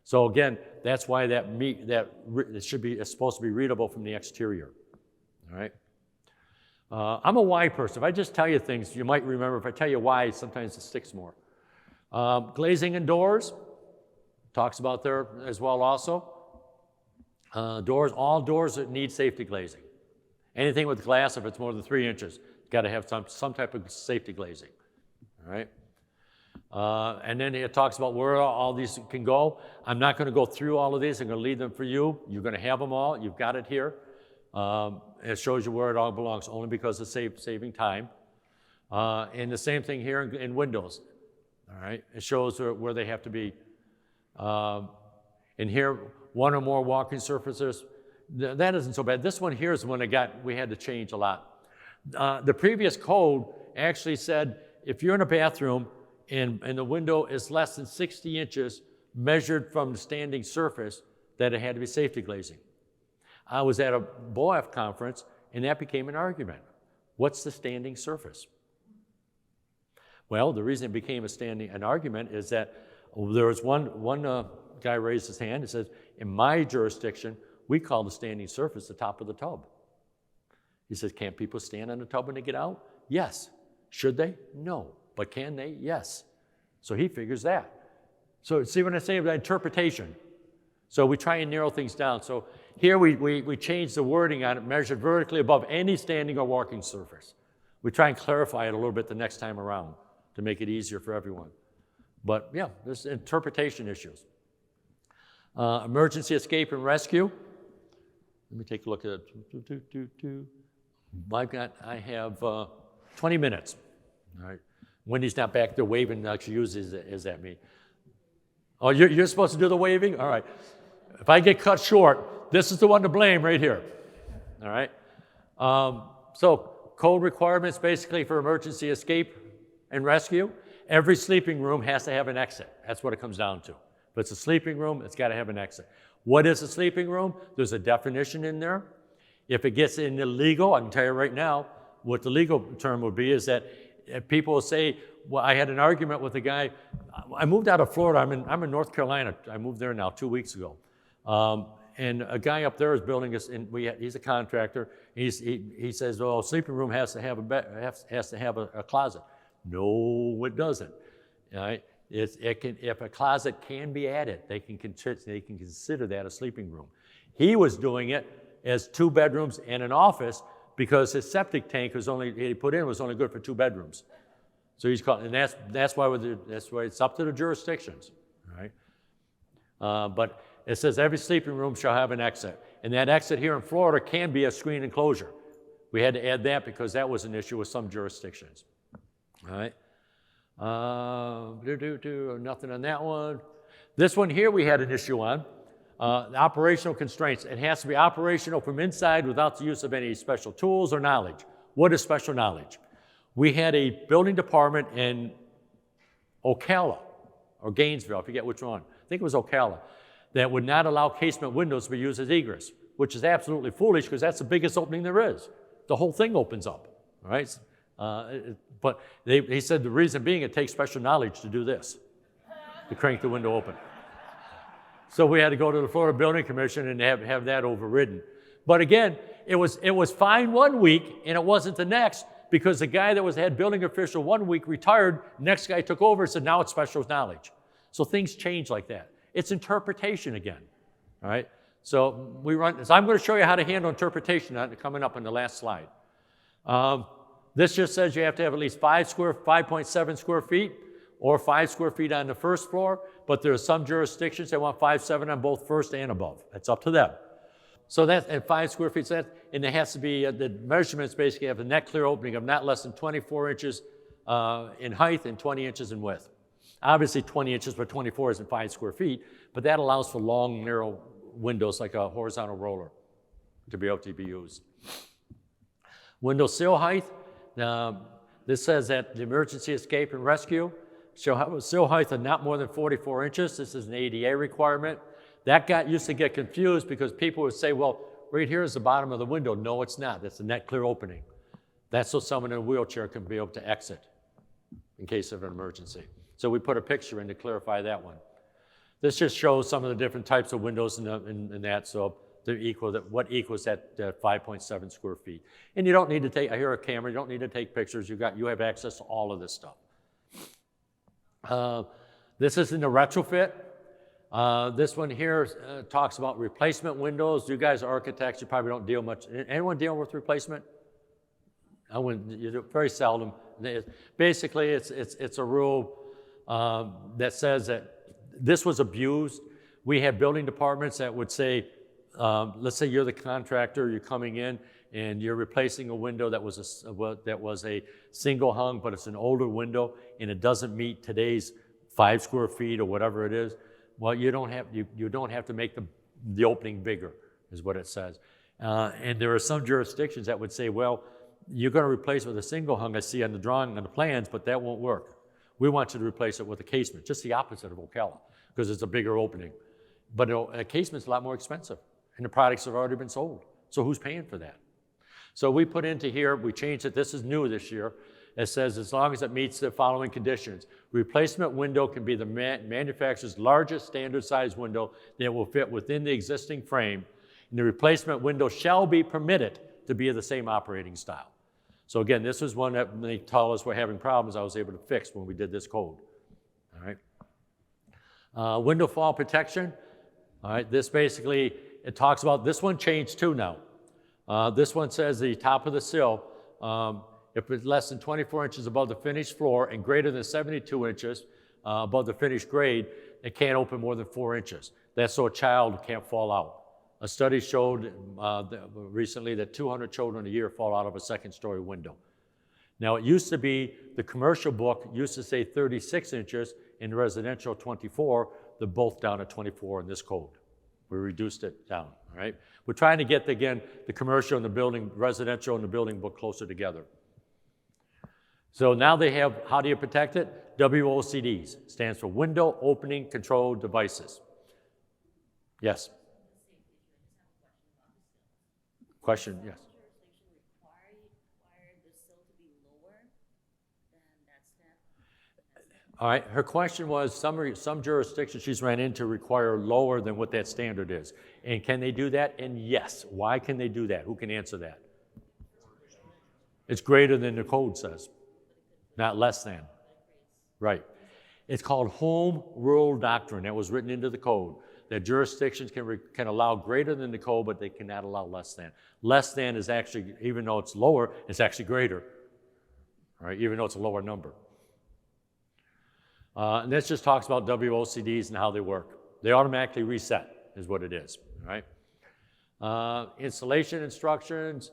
So again, that's why it's supposed to be readable from the exterior, all right? I'm a why person. If I just tell you things, you might remember. If I tell you why, sometimes it sticks more. Glazing in doors, talks about there as well also. Doors, all doors that need safety glazing. Anything with glass, if it's more than 3 inches, got to have some type of safety glazing, all right? And then it talks about where all these can go. I'm not going to go through all of these. I'm going to leave them for you. You're going to have them all. You've got it here. It shows you where it all belongs, only because of saving time. And the same thing here in windows. All right, it shows where they have to be. And here, one or more walking surfaces. That isn't so bad. This one here is the one we had to change a lot. The previous code actually said if you're in a bathroom and the window is less than 60 inches measured from the standing surface, that it had to be safety glazing. I was at a BOAF conference, and that became an argument. What's the standing surface? Well, the reason it became an argument is that there was one guy raised his hand and says, in my jurisdiction, we call the standing surface the top of the tub. He says, can't people stand on the tub when they get out? Yes. Should they? No. But can they? Yes. So he figures that. So see what I say about interpretation? So we try and narrow things down. So here we change the wording on it, measured vertically above any standing or walking surface. We try and clarify it a little bit the next time around to make it easier for everyone. But yeah, there's interpretation issues. Emergency escape and rescue. Let me take a look at it. I have 20 minutes. All right. Wendy's not back there waving like she usually is at me. Oh, you're supposed to do the waving? All right. If I get cut short, this is the one to blame right here. All right. So code requirements basically for emergency escape and rescue. Every sleeping room has to have an exit. That's what it comes down to. If it's a sleeping room, it's got to have an exit. What is a sleeping room? There's a definition in there. If it gets in illegal, I can tell you right now, what the legal term would be is that people will say, well, I had an argument with a guy. I moved out of Florida. I'm in North Carolina. I moved there now 2 weeks ago. And a guy up there is building us, and he's a contractor. He says, "Oh, sleeping room has to have a closet." No, it doesn't. All right? If a closet can be added, they can consider that a sleeping room. He was doing it as 2 bedrooms and an office because his septic tank was only good for 2 bedrooms. So he's called, and that's why it's up to the jurisdictions. All But it says every sleeping room shall have an exit. And that exit here in Florida can be a screen enclosure. We had to add that because that was an issue with some jurisdictions. All right. Nothing on that one. This one here we had an issue on. The operational constraints. It has to be operational from inside without the use of any special tools or knowledge. What is special knowledge? We had a building department in Ocala or Gainesville, I forget which one. I think it was Ocala, that would not allow casement windows to be used as egress, which is absolutely foolish because that's the biggest opening there is. The whole thing opens up, all right? But he said the reason being it takes special knowledge to do this, to crank the window open. So we had to go to the Florida Building Commission and have that overridden. But again, it was fine one week and it wasn't the next because the guy that was the head building official 1 week retired, next guy took over and said, now it's special knowledge. So things change like that. It's interpretation again, all right? So I'm going to show you how to handle interpretation coming up on the last slide. This just says you have to have at least 5.7 square feet or 5 square feet on the first floor, but there are some jurisdictions that want 5.7 on both first and above. It's up to them. So that's at 5 square feet, and it has to be, the measurements basically have the net clear opening of not less than 24 inches in height and 20 inches in width. Obviously 20 inches, but 24 isn't 5 square feet, but that allows for long, narrow windows like a horizontal roller to be able to be used. Window sill height, this says that the emergency escape and rescue shall have a sill height of not more than 44 inches. This is an ADA requirement. That used to get confused because people would say, well, right here is the bottom of the window. No, it's not. That's a net clear opening. That's so someone in a wheelchair can be able to exit in case of an emergency. So we put a picture in to clarify that one. This just shows some of the different types of windows in that, so what equals that 5.7 square feet. And you don't need to take, I hear a camera, you don't need to take pictures. You have access to all of this stuff. This is in the retrofit. This one here talks about replacement windows. You guys are architects, you probably don't deal much. Anyone dealing with replacement? You do very seldom. Basically, it's a rule that says that this was abused. We had building departments that would say, let's say you're the contractor, you're coming in and you're replacing a window that was a single hung, but it's an older window and it doesn't meet today's 5 square feet or whatever it is. Well, you don't have to make the opening bigger, is what it says. And there are some jurisdictions that would say, well, you're going to replace it with a single hung, I see on the drawing, on the plans, but that won't work. We want you to replace it with a casement, just the opposite of Ocala, because it's a bigger opening. But a casement's a lot more expensive, and the products have already been sold. So who's paying for that? So we put into here, we changed it, this is new this year. It says as long as it meets the following conditions. Replacement window can be the manufacturer's largest standard size window that will fit within the existing frame, and the replacement window shall be permitted to be of the same operating style. So again, this was one that they told us we're having problems I was able to fix when we did this code. All right. Windowfall protection. All right, this basically, it talks about, this one changed too now. This one says the top of the sill, if it's less than 24 inches above the finished floor and greater than 72 inches above the finished grade, it can't open more than 4 inches. That's so a child can't fall out. A study showed recently that 200 children a year fall out of a second-story window. Now, it used to be, the commercial book used to say 36 inches, in residential 24, they're both down at 24 in this code. We reduced it down, all right? We're trying to get, again, the commercial and the building, residential and the building book closer together. So now they have, how do you protect it? WOCDs, stands for Window Opening Control Devices. Yes? Question, yes. All right, her question was, some jurisdictions she's ran into require lower than what that standard is. And can they do that? And yes. Why can they do that? Who can answer that? It's greater than the code says, not less than. Right. It's called home rule doctrine. That was written into the code. That jurisdictions can allow greater than the code, but they cannot allow less than. Less than is actually, even though it's lower, it's actually greater. All right, even though it's a lower number. And this just talks about WOCDs and how they work. They automatically reset, is what it is, all right? Installation instructions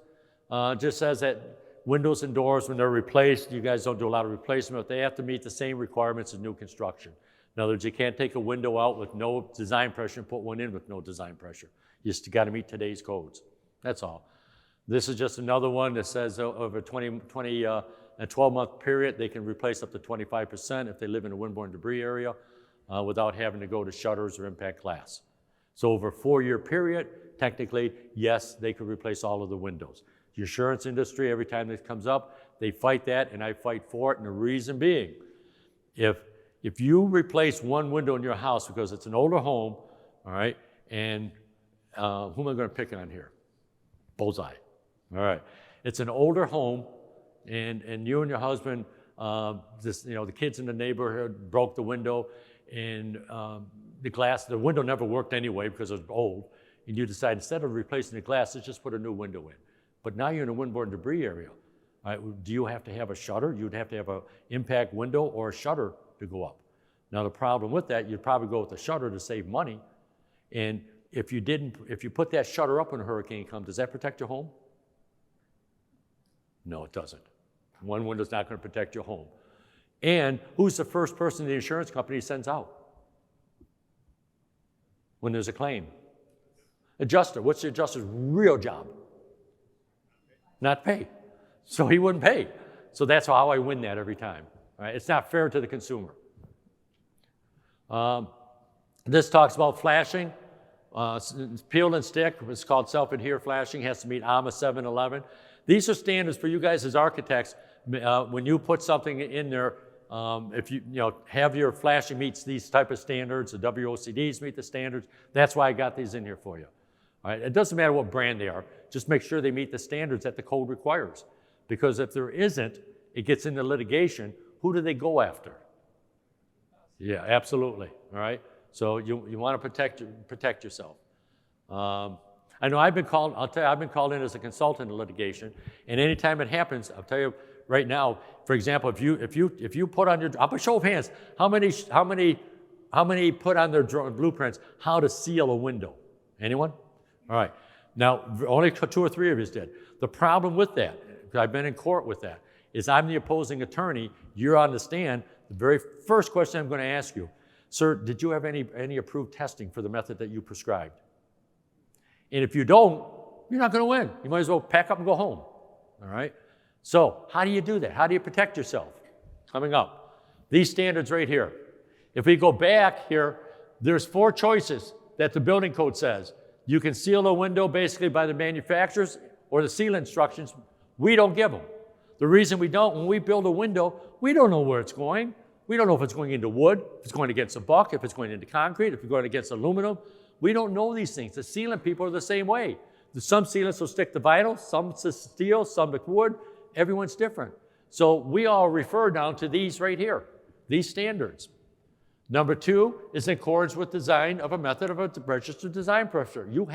just says that windows and doors, when they're replaced, you guys don't do a lot of replacement, but they have to meet the same requirements as new construction. In other words, you can't take a window out with no design pressure and put one in with no design pressure. You just got to meet today's codes. That's all. This is just another one that says over a 12-month period, they can replace up to 25% if they live in a windborne debris area without having to go to shutters or impact glass. So over a 4-year period, technically, yes, they could replace all of the windows. The insurance industry, every time this comes up, they fight that, and I fight for it, and the reason being, if you replace one window in your house because it's an older home, all right, and who am I going to pick on here? Bullseye. All right. It's an older home, and you and your husband, the kids in the neighborhood broke the window, and the window never worked anyway because it was old, and you decide instead of replacing the glass, let's just put a new window in. But now you're in a windborne debris area. All right, do you have to have a shutter? You'd have to have an impact window or a shutter to go up. Now the problem with that, you'd probably go with the shutter to save money, and if you put that shutter up when a hurricane comes, does that protect your home? No, it doesn't. One window's not going to protect your home. And who's the first person the insurance company sends out when there's a claim? Adjuster. What's the adjuster's real job? Not pay. So he wouldn't pay. So that's how I win that every time. Right? It's not fair to the consumer. This talks about flashing. Peel and stick. It's called Self-Adhere Flashing. Has to meet AMA 711. These are standards for you guys as architects. When you put something in there, if you have your flashing meets these type of standards, the WOCDs meet the standards. That's why I got these in here for you. All right? It doesn't matter what brand they are. Just make sure they meet the standards that the code requires. Because if there isn't, it gets into litigation. Who do they go after? Yeah, absolutely. All right. So you want to protect yourself. I know I've been called in as a consultant in litigation, and anytime it happens, I'll tell you right now. For example, if you put on your, I'll put show of hands, how many put on their blueprints how to seal a window? Anyone? All right. Now only 2 or 3 of you did. The problem with that, because I've been in court with that, is I'm the opposing attorney. You're on the stand. The very first question I'm going to ask you, sir, did you have any approved testing for the method that you prescribed? And if you don't, you're not going to win. You might as well pack up and go home. All right? So how do you do that? How do you protect yourself? Coming up, these standards right here. If we go back here, there's 4 choices that the building code says. You can seal a window basically by the manufacturers or the seal instructions. We don't give them. The reason we don't, when we build a window, we don't know where it's going. We don't know if it's going into wood, if it's going against a buck, if it's going into concrete, if it's going against aluminum. We don't know these things. The sealant people are the same way. Some sealants will stick to vinyl, some to steel, some to wood. Everyone's different. So we all refer down to these right here, these standards. Number 2 is in accordance with design of a method of a registered design professional. You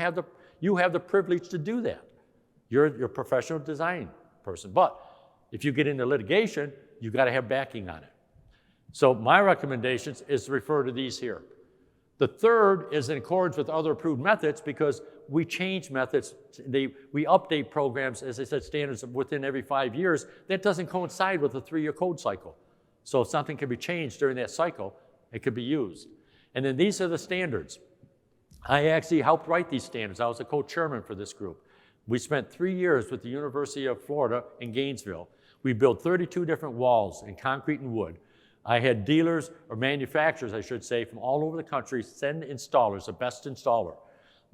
have the privilege to do that. You're a professional design person. But if you get into litigation, you've got to have backing on it. So my recommendations is to refer to these here. The third is in accordance with other approved methods because we change methods. We update programs, as I said, standards within every 5 years. That doesn't coincide with a 3-year code cycle. So if something can be changed during that cycle, it could be used. And then these are the standards. I actually helped write these standards. I was a co-chairman for this group. We spent 3 years with the University of Florida in Gainesville. We built 32 different walls in concrete and wood. I had dealers, or manufacturers, I should say, from all over the country send installers, the best installer.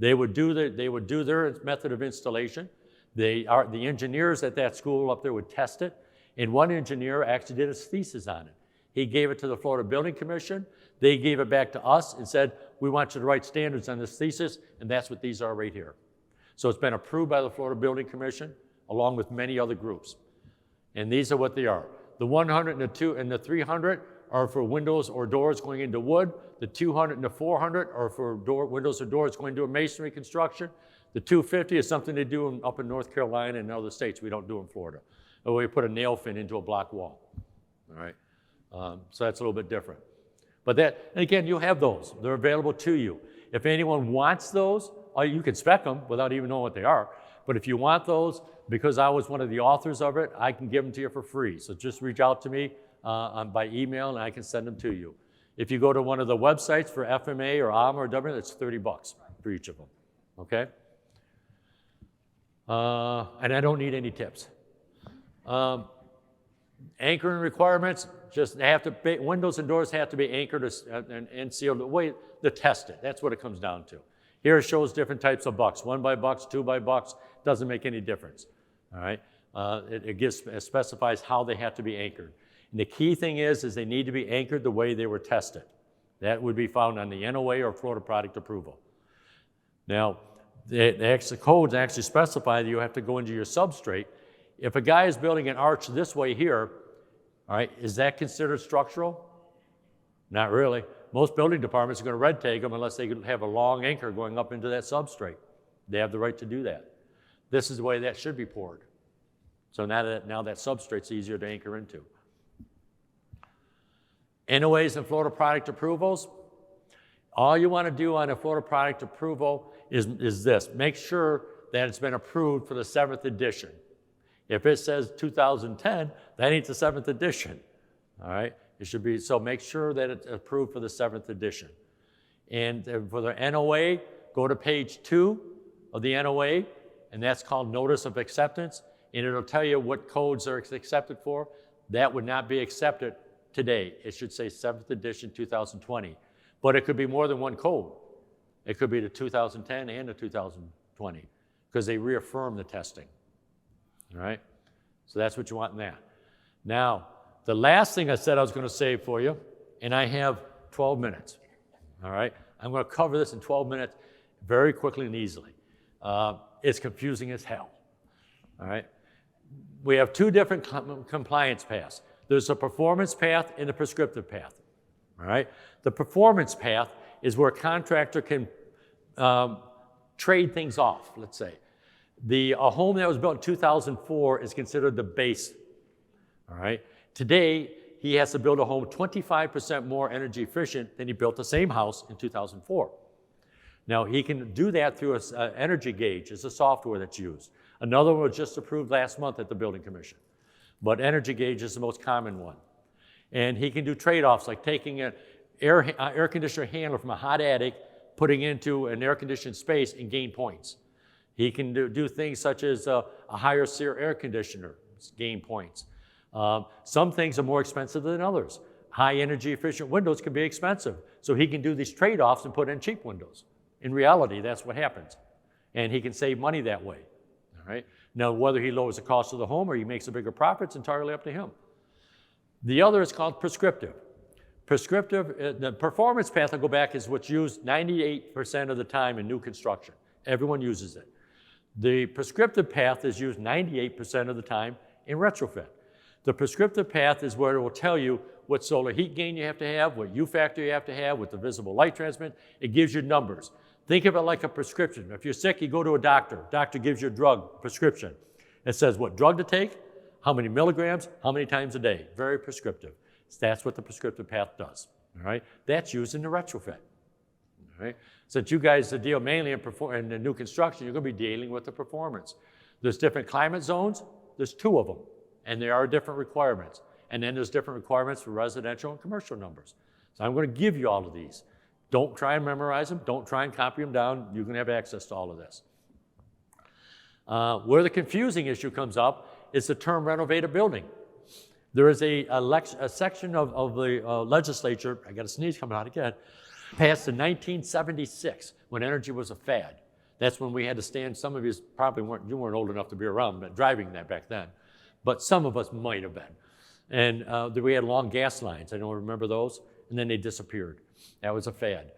They would do their method of installation. The engineers at that school up there would test it, and one engineer actually did his thesis on it. He gave it to the Florida Building Commission. They gave it back to us and said, we want you to write standards on this thesis, and that's what these are right here. So it's been approved by the Florida Building Commission, along with many other groups. And these are what they are. The 100 and the 2 and the 300 are for windows or doors going into wood. The 200 and the 400 are for windows or doors going into a masonry construction. The 250 is something they do up in North Carolina and other states. We don't do in Florida. Or we put a nail fin into a block wall. All right. So that's a little bit different. But that, and again, you have those. They're available to you. If anyone wants those, or you can spec them without even knowing what they are. But if you want those, because I was one of the authors of it, I can give them to you for free. So just reach out to me by email and I can send them to you. If you go to one of the websites for FMA or AMA or W, it's $30 for each of them, okay? And I don't need any tips. Anchoring requirements, just have to be, windows and doors have to be anchored and sealed the way to test it. That's what it comes down to. Here it shows different types of bucks, 1 by bucks, 2 by bucks, doesn't make any difference, all right? It specifies how they have to be anchored. And the key thing is they need to be anchored the way they were tested. That would be found on the NOA or Florida product approval. Now, the codes actually specify that you have to go into your substrate. If a guy is building an arch this way here, all right, is that considered structural? Not really. Most building departments are going to red tag them unless they have a long anchor going up into that substrate. They have the right to do that. This is the way that should be poured. So now that substrate's easier to anchor into. NOAs and Florida product approvals, all you want to do on a Florida product approval is this. Make sure that it's been approved for the 7th edition. If it says 2010, that ain't the 7th edition, all right? It should be, so make sure that it's approved for the 7th edition. And for the NOA, go to page 2 of the NOA, and that's called Notice of Acceptance, and it'll tell you what codes are accepted for. That would not be accepted today. It should say 7th edition 2020, but it could be more than one code. It could be the 2010 and the 2020, because they reaffirm the testing. All right, so that's what you want in that. Now, the last thing I said I was going to save for you, and I have 12 minutes. All right, I'm going to cover this in 12 minutes very quickly and easily. It's confusing as hell. All right, we have 2 different compliance paths. There's a performance path and a prescriptive path. All right, the performance path is where a contractor can trade things off, let's say. A home that was built in 2004 is considered the base, all right? Today, he has to build a home 25% more energy efficient than he built the same house in 2004. Now, he can do that through an energy gauge. It's a software that's used. Another one was just approved last month at the Building Commission. But energy gauge is the most common one. And he can do trade-offs like taking an air conditioner handler from a hot attic, putting into an air-conditioned space and gain points. He can do things such as a higher SEER air conditioner, gain points. Some things are more expensive than others. High energy efficient windows can be expensive. So he can do these trade-offs and put in cheap windows. In reality, that's what happens. And he can save money that way, all right? Now, whether he lowers the cost of the home or he makes a bigger profit, it's entirely up to him. The other is called prescriptive. Prescriptive, the performance path, I'll go back, is what's used 98% of the time in new construction. Everyone uses it. The prescriptive path is used 98% of the time in retrofit. The prescriptive path is where it will tell you what solar heat gain you have to have, what U factor you have to have, what the visible light transmit. It gives you numbers. Think of it like a prescription. If you're sick, you go to a doctor. Doctor gives you a drug prescription. It says what drug to take, how many milligrams, how many times a day. Very prescriptive. That's what the prescriptive path does, all right? That's used in the retrofit, all right? Since you guys deal mainly in the new construction, you're going to be dealing with the performance. There's different climate zones. There's 2 of them, and there are different requirements. And then there's different requirements for residential and commercial numbers. So I'm going to give you all of these. Don't try and memorize them. Don't try and copy them down. You can have access to all of this. Where the confusing issue comes up is the term renovated building. There is a section of the legislature, I got a sneeze coming out again, passed in 1976 when energy was a fad. That's when we had to stand, some of you probably weren't old enough to be around but driving that back then, but some of us might have been. And we had long gas lines, I don't remember those, and then they disappeared. That was a fad.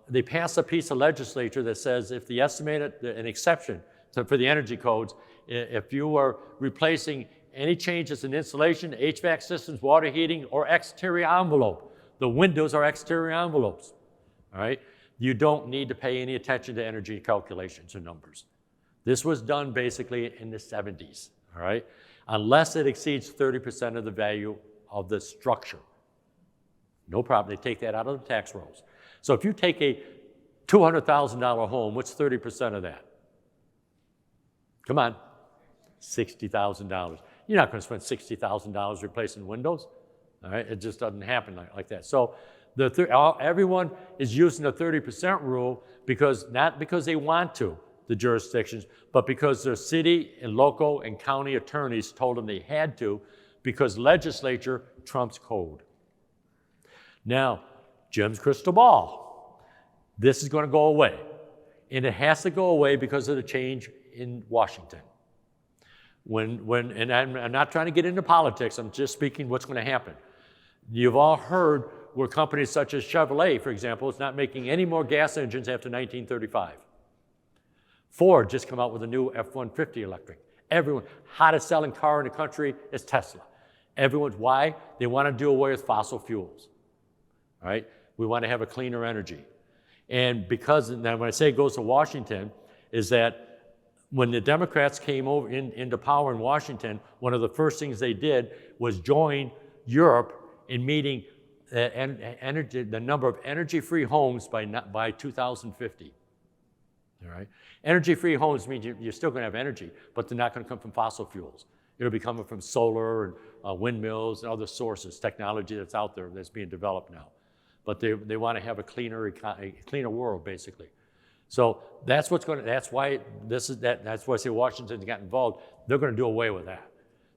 They passed a piece of legislature that says if the estimated, an exception for the energy codes, if you are replacing any changes in insulation, HVAC systems, water heating, or exterior envelope, the windows are exterior envelopes, all right? You don't need to pay any attention to energy calculations or numbers. This was done basically in the 70s, all right? Unless it exceeds 30% of the value of the structure, No problem. They take that out of the tax rolls. So if you take a $200,000 home, what's 30% of that? Come on, $60,000. You're not going to spend $60,000 replacing windows. All right, it just doesn't happen like that. So everyone is using the 30% rule because not because they want to, the jurisdictions, but because their city and local and county attorneys told them they had to, because legislature trumps code. Now, Jim's crystal ball. This is going to go away. And it has to go away because of the change in Washington. And I'm not trying to get into politics, I'm just speaking what's going to happen. You've all heard where companies such as Chevrolet, for example, is not making any more gas engines after 1935. Ford just come out with a new F-150 electric. Everyone, hottest selling car in the country is Tesla. Everyone's, why? They want to do away with fossil fuels. All right? We want to have a cleaner energy. And because, now when I say it goes to Washington, is that when the Democrats came over into power in Washington, one of the first things they did was join Europe in meeting the number of energy-free homes by 2050. All right? Energy-free homes means you're still going to have energy, but they're not going to come from fossil fuels. It'll be coming from solar and windmills and other sources, technology that's out there that's being developed now. But they want to have a cleaner world, basically. So that's what's going to. That's why That's why I say Washington's got involved. They're going to do away with that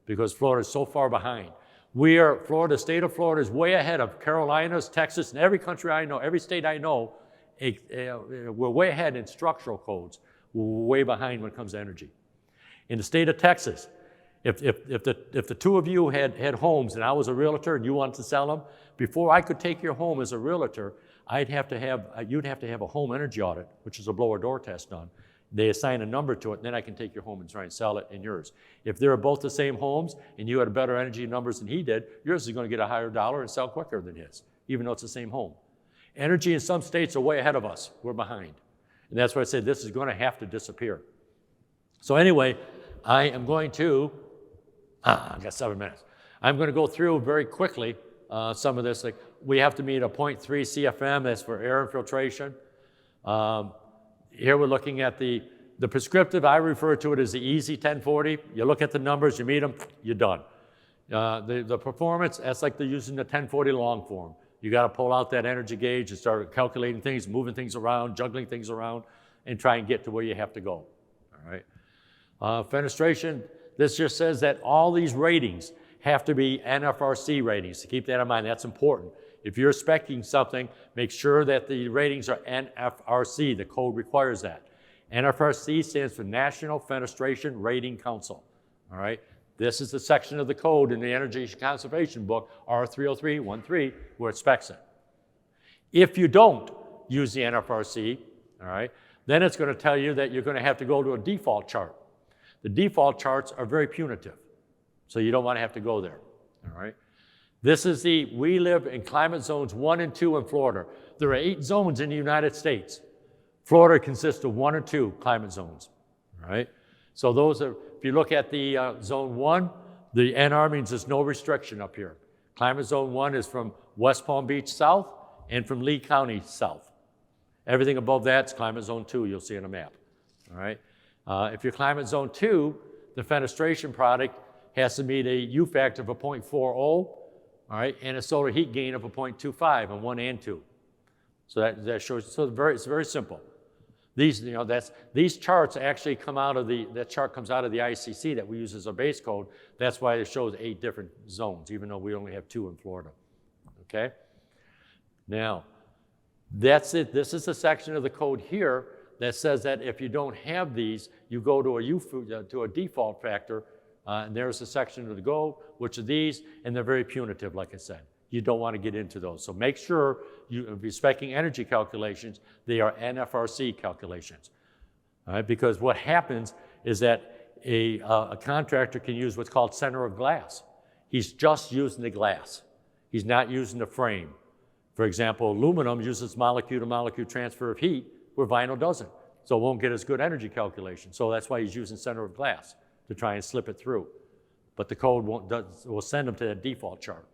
because Florida is so far behind. The state of Florida is way ahead of Carolinas, Texas, and every country I know, every state I know. We're way ahead in structural codes. We're way behind when it comes to energy. In the state of Texas, if the two of you had homes and I was a realtor and you wanted to sell them, before I could take your home as a realtor, you'd have to have a home energy audit, which is a blower door test done. They assign a number to it, and then I can take your home and try and sell it in yours. If they're both the same homes and you had better energy numbers than he did, yours is going to get a higher dollar and sell quicker than his, even though it's the same home. Energy in some states are way ahead of us. We're behind. And that's why I say this is going to have to disappear. So anyway, I am going to, I've got 7 minutes. I'm going to go through very quickly some of this. Like we have to meet a 0.3 CFM, that's for air infiltration. Here we're looking at the prescriptive. I refer to it as the easy 1040. You look at the numbers, you meet them, you're done. The performance, that's like they're using the 1040 long form. You got to pull out that energy gauge and start calculating things, moving things around, juggling things around, and try and get to where you have to go. All right. Fenestration, this just says that all these ratings have to be NFRC ratings. So keep that in mind. That's important. If you're speccing something, make sure that the ratings are NFRC. The code requires that. NFRC stands for National Fenestration Rating Council. All right. This is the section of the code in the Energy Conservation Book, R30313, where it specs it. If you don't use the NFRC, all right, then it's going to tell you that you're going to have to go to a default chart. The default charts are very punitive, so you don't want to have to go there. All right. We live in climate zones 1 and 2 in Florida. There are 8 zones in the United States. Florida consists of 1 or 2 climate zones. All right. So those are, if you look at the zone 1, the NR means there's no restriction up here. Climate zone 1 is from West Palm Beach south and from Lee County south. Everything above that's climate zone 2, you'll see on a map. All right. If you're climate zone 2, the fenestration product has to meet a U factor of a 0.40, all right, and a solar heat gain of a 0.25 on 1 and 2. So that shows, so it's very simple. These charts actually come out of that chart comes out of the ICC that we use as a base code. That's why it shows 8 different zones, even though we only have 2 in Florida. Okay? Now, that's it. This is a section of the code here that says that if you don't have these, you go to a default factor, and there's a section to go, which are these, and they're very punitive, like I said. You don't want to get into those. So make sure if you're speccing energy calculations, they are NFRC calculations. All right? Because what happens is that a contractor can use what's called center of glass. He's just using the glass. He's not using the frame. For example, aluminum uses molecule-to-molecule transfer of heat, where vinyl doesn't. So it won't get as good energy calculation. So that's why he's using center of glass to try and slip it through. But the code will send them to that default chart.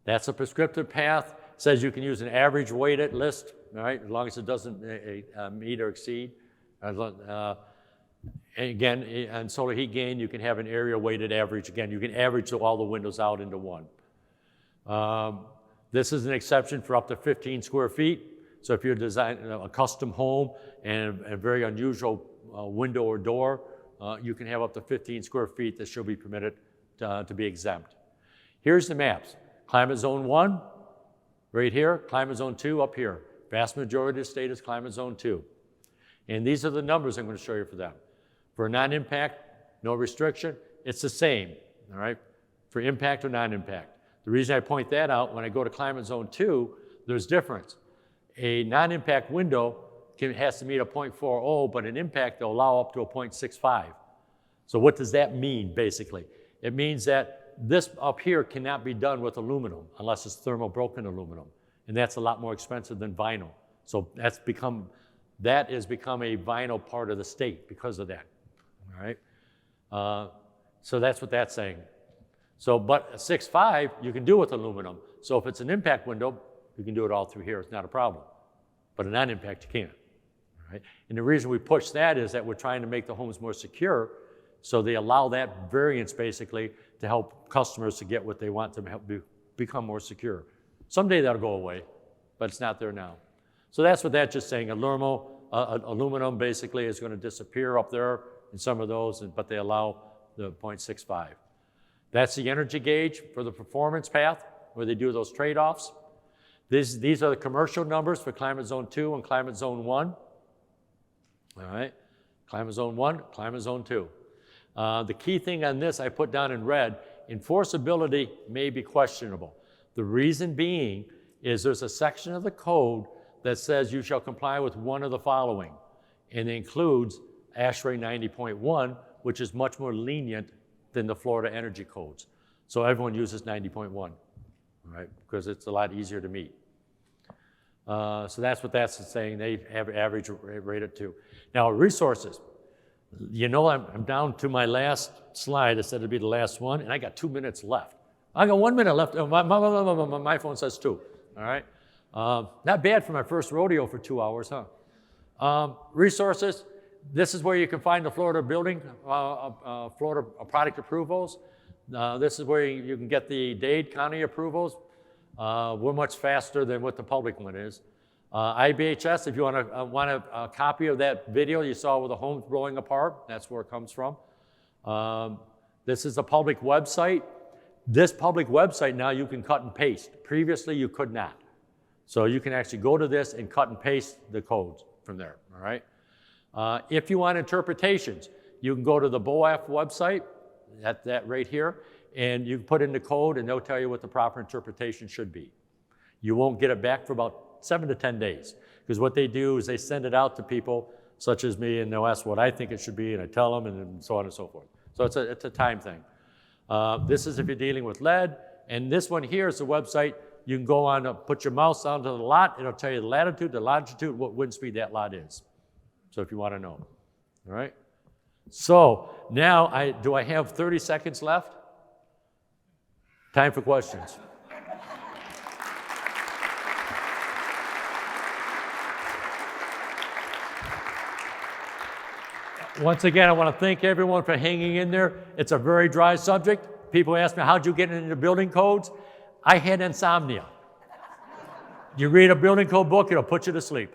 That's a prescriptive path. Says you can use an average weighted list, all right, as long as it doesn't meet or exceed. And again, on solar heat gain, you can have an area weighted average. Again, you can average all the windows out into one. This is an exception for up to 15 square feet. So if you're designing a custom home and a very unusual window or door, you can have up to 15 square feet that should be permitted to be exempt. Here's the maps. Climate zone 1, right here. Climate zone 2, up here. Vast majority of the state is climate zone 2. And these are the numbers I'm going to show you for them. For non-impact, no restriction, it's the same, all right, for impact or non-impact. The reason I point that out, when I go to climate zone 2, there's difference. A non-impact window has to meet a 0.40, but an impact will allow up to a 0.65. So what does that mean, basically? It means that this up here cannot be done with aluminum unless it's thermal broken aluminum, and that's a lot more expensive than vinyl. So that has become a vinyl part of the state because of that. All right, so that's what that's saying. So, but a 6.5 you can do with aluminum. So if it's an impact window, you can do it all through here. It's not a problem. But a non-impact, you can't. All right? And the reason we push that is that we're trying to make the homes more secure. So they allow that variance basically to help customers to get what they want to help become more secure. Someday that'll go away, but it's not there now. So that's what that's just saying. Aluminum basically is going to disappear up there in some of those, but they allow the 0.65. That's the energy gauge for the performance path where they do those trade-offs. These are the commercial numbers for climate zone 2 and climate zone 1. All right, climate zone 1, climate zone 2. The key thing on this I put down in red, enforceability may be questionable. The reason being is there's a section of the code that says you shall comply with one of the following, and it includes ASHRAE 90.1, which is much more lenient than the Florida energy codes. So everyone uses 90.1, all right, because it's a lot easier to meet. So that's what that's saying. They have average rate at 2. Now resources. You know, I'm down to my last slide. I said it'd be the last one, and I got 2 minutes left. I got 1 minute left. My phone says 2. All right, not bad for my first rodeo for 2 hours, huh? Resources. This is where you can find the Florida building, Florida product approvals. This is where you can get the Dade County approvals. We're much faster than what the public one is. IBHS, if you want a copy of that video you saw with the homes blowing apart, that's where it comes from. This is a public website. This public website now you can cut and paste. Previously you could not. So you can actually go to this and cut and paste the codes from there, all right? If you want interpretations, you can go to the BOAF website, that right here, and you can put in the code and they'll tell you what the proper interpretation should be. You won't get it back for about 7 to 10 days, because what they do is they send it out to people such as me, and they'll ask what I think it should be, and I tell them, and so on and so forth. So it's a time thing. This is if you're dealing with lead, and this one here is the website. You can go on, put your mouse onto the lot, it'll tell you the latitude, the longitude, what wind speed that lot is. So if you want to know, all right? So now, do I have 30 seconds left? Time for questions. Once again, I want to thank everyone for hanging in there. It's a very dry subject. People ask me, how'd you get into building codes? I had insomnia. You read a building code book, it'll put you to sleep.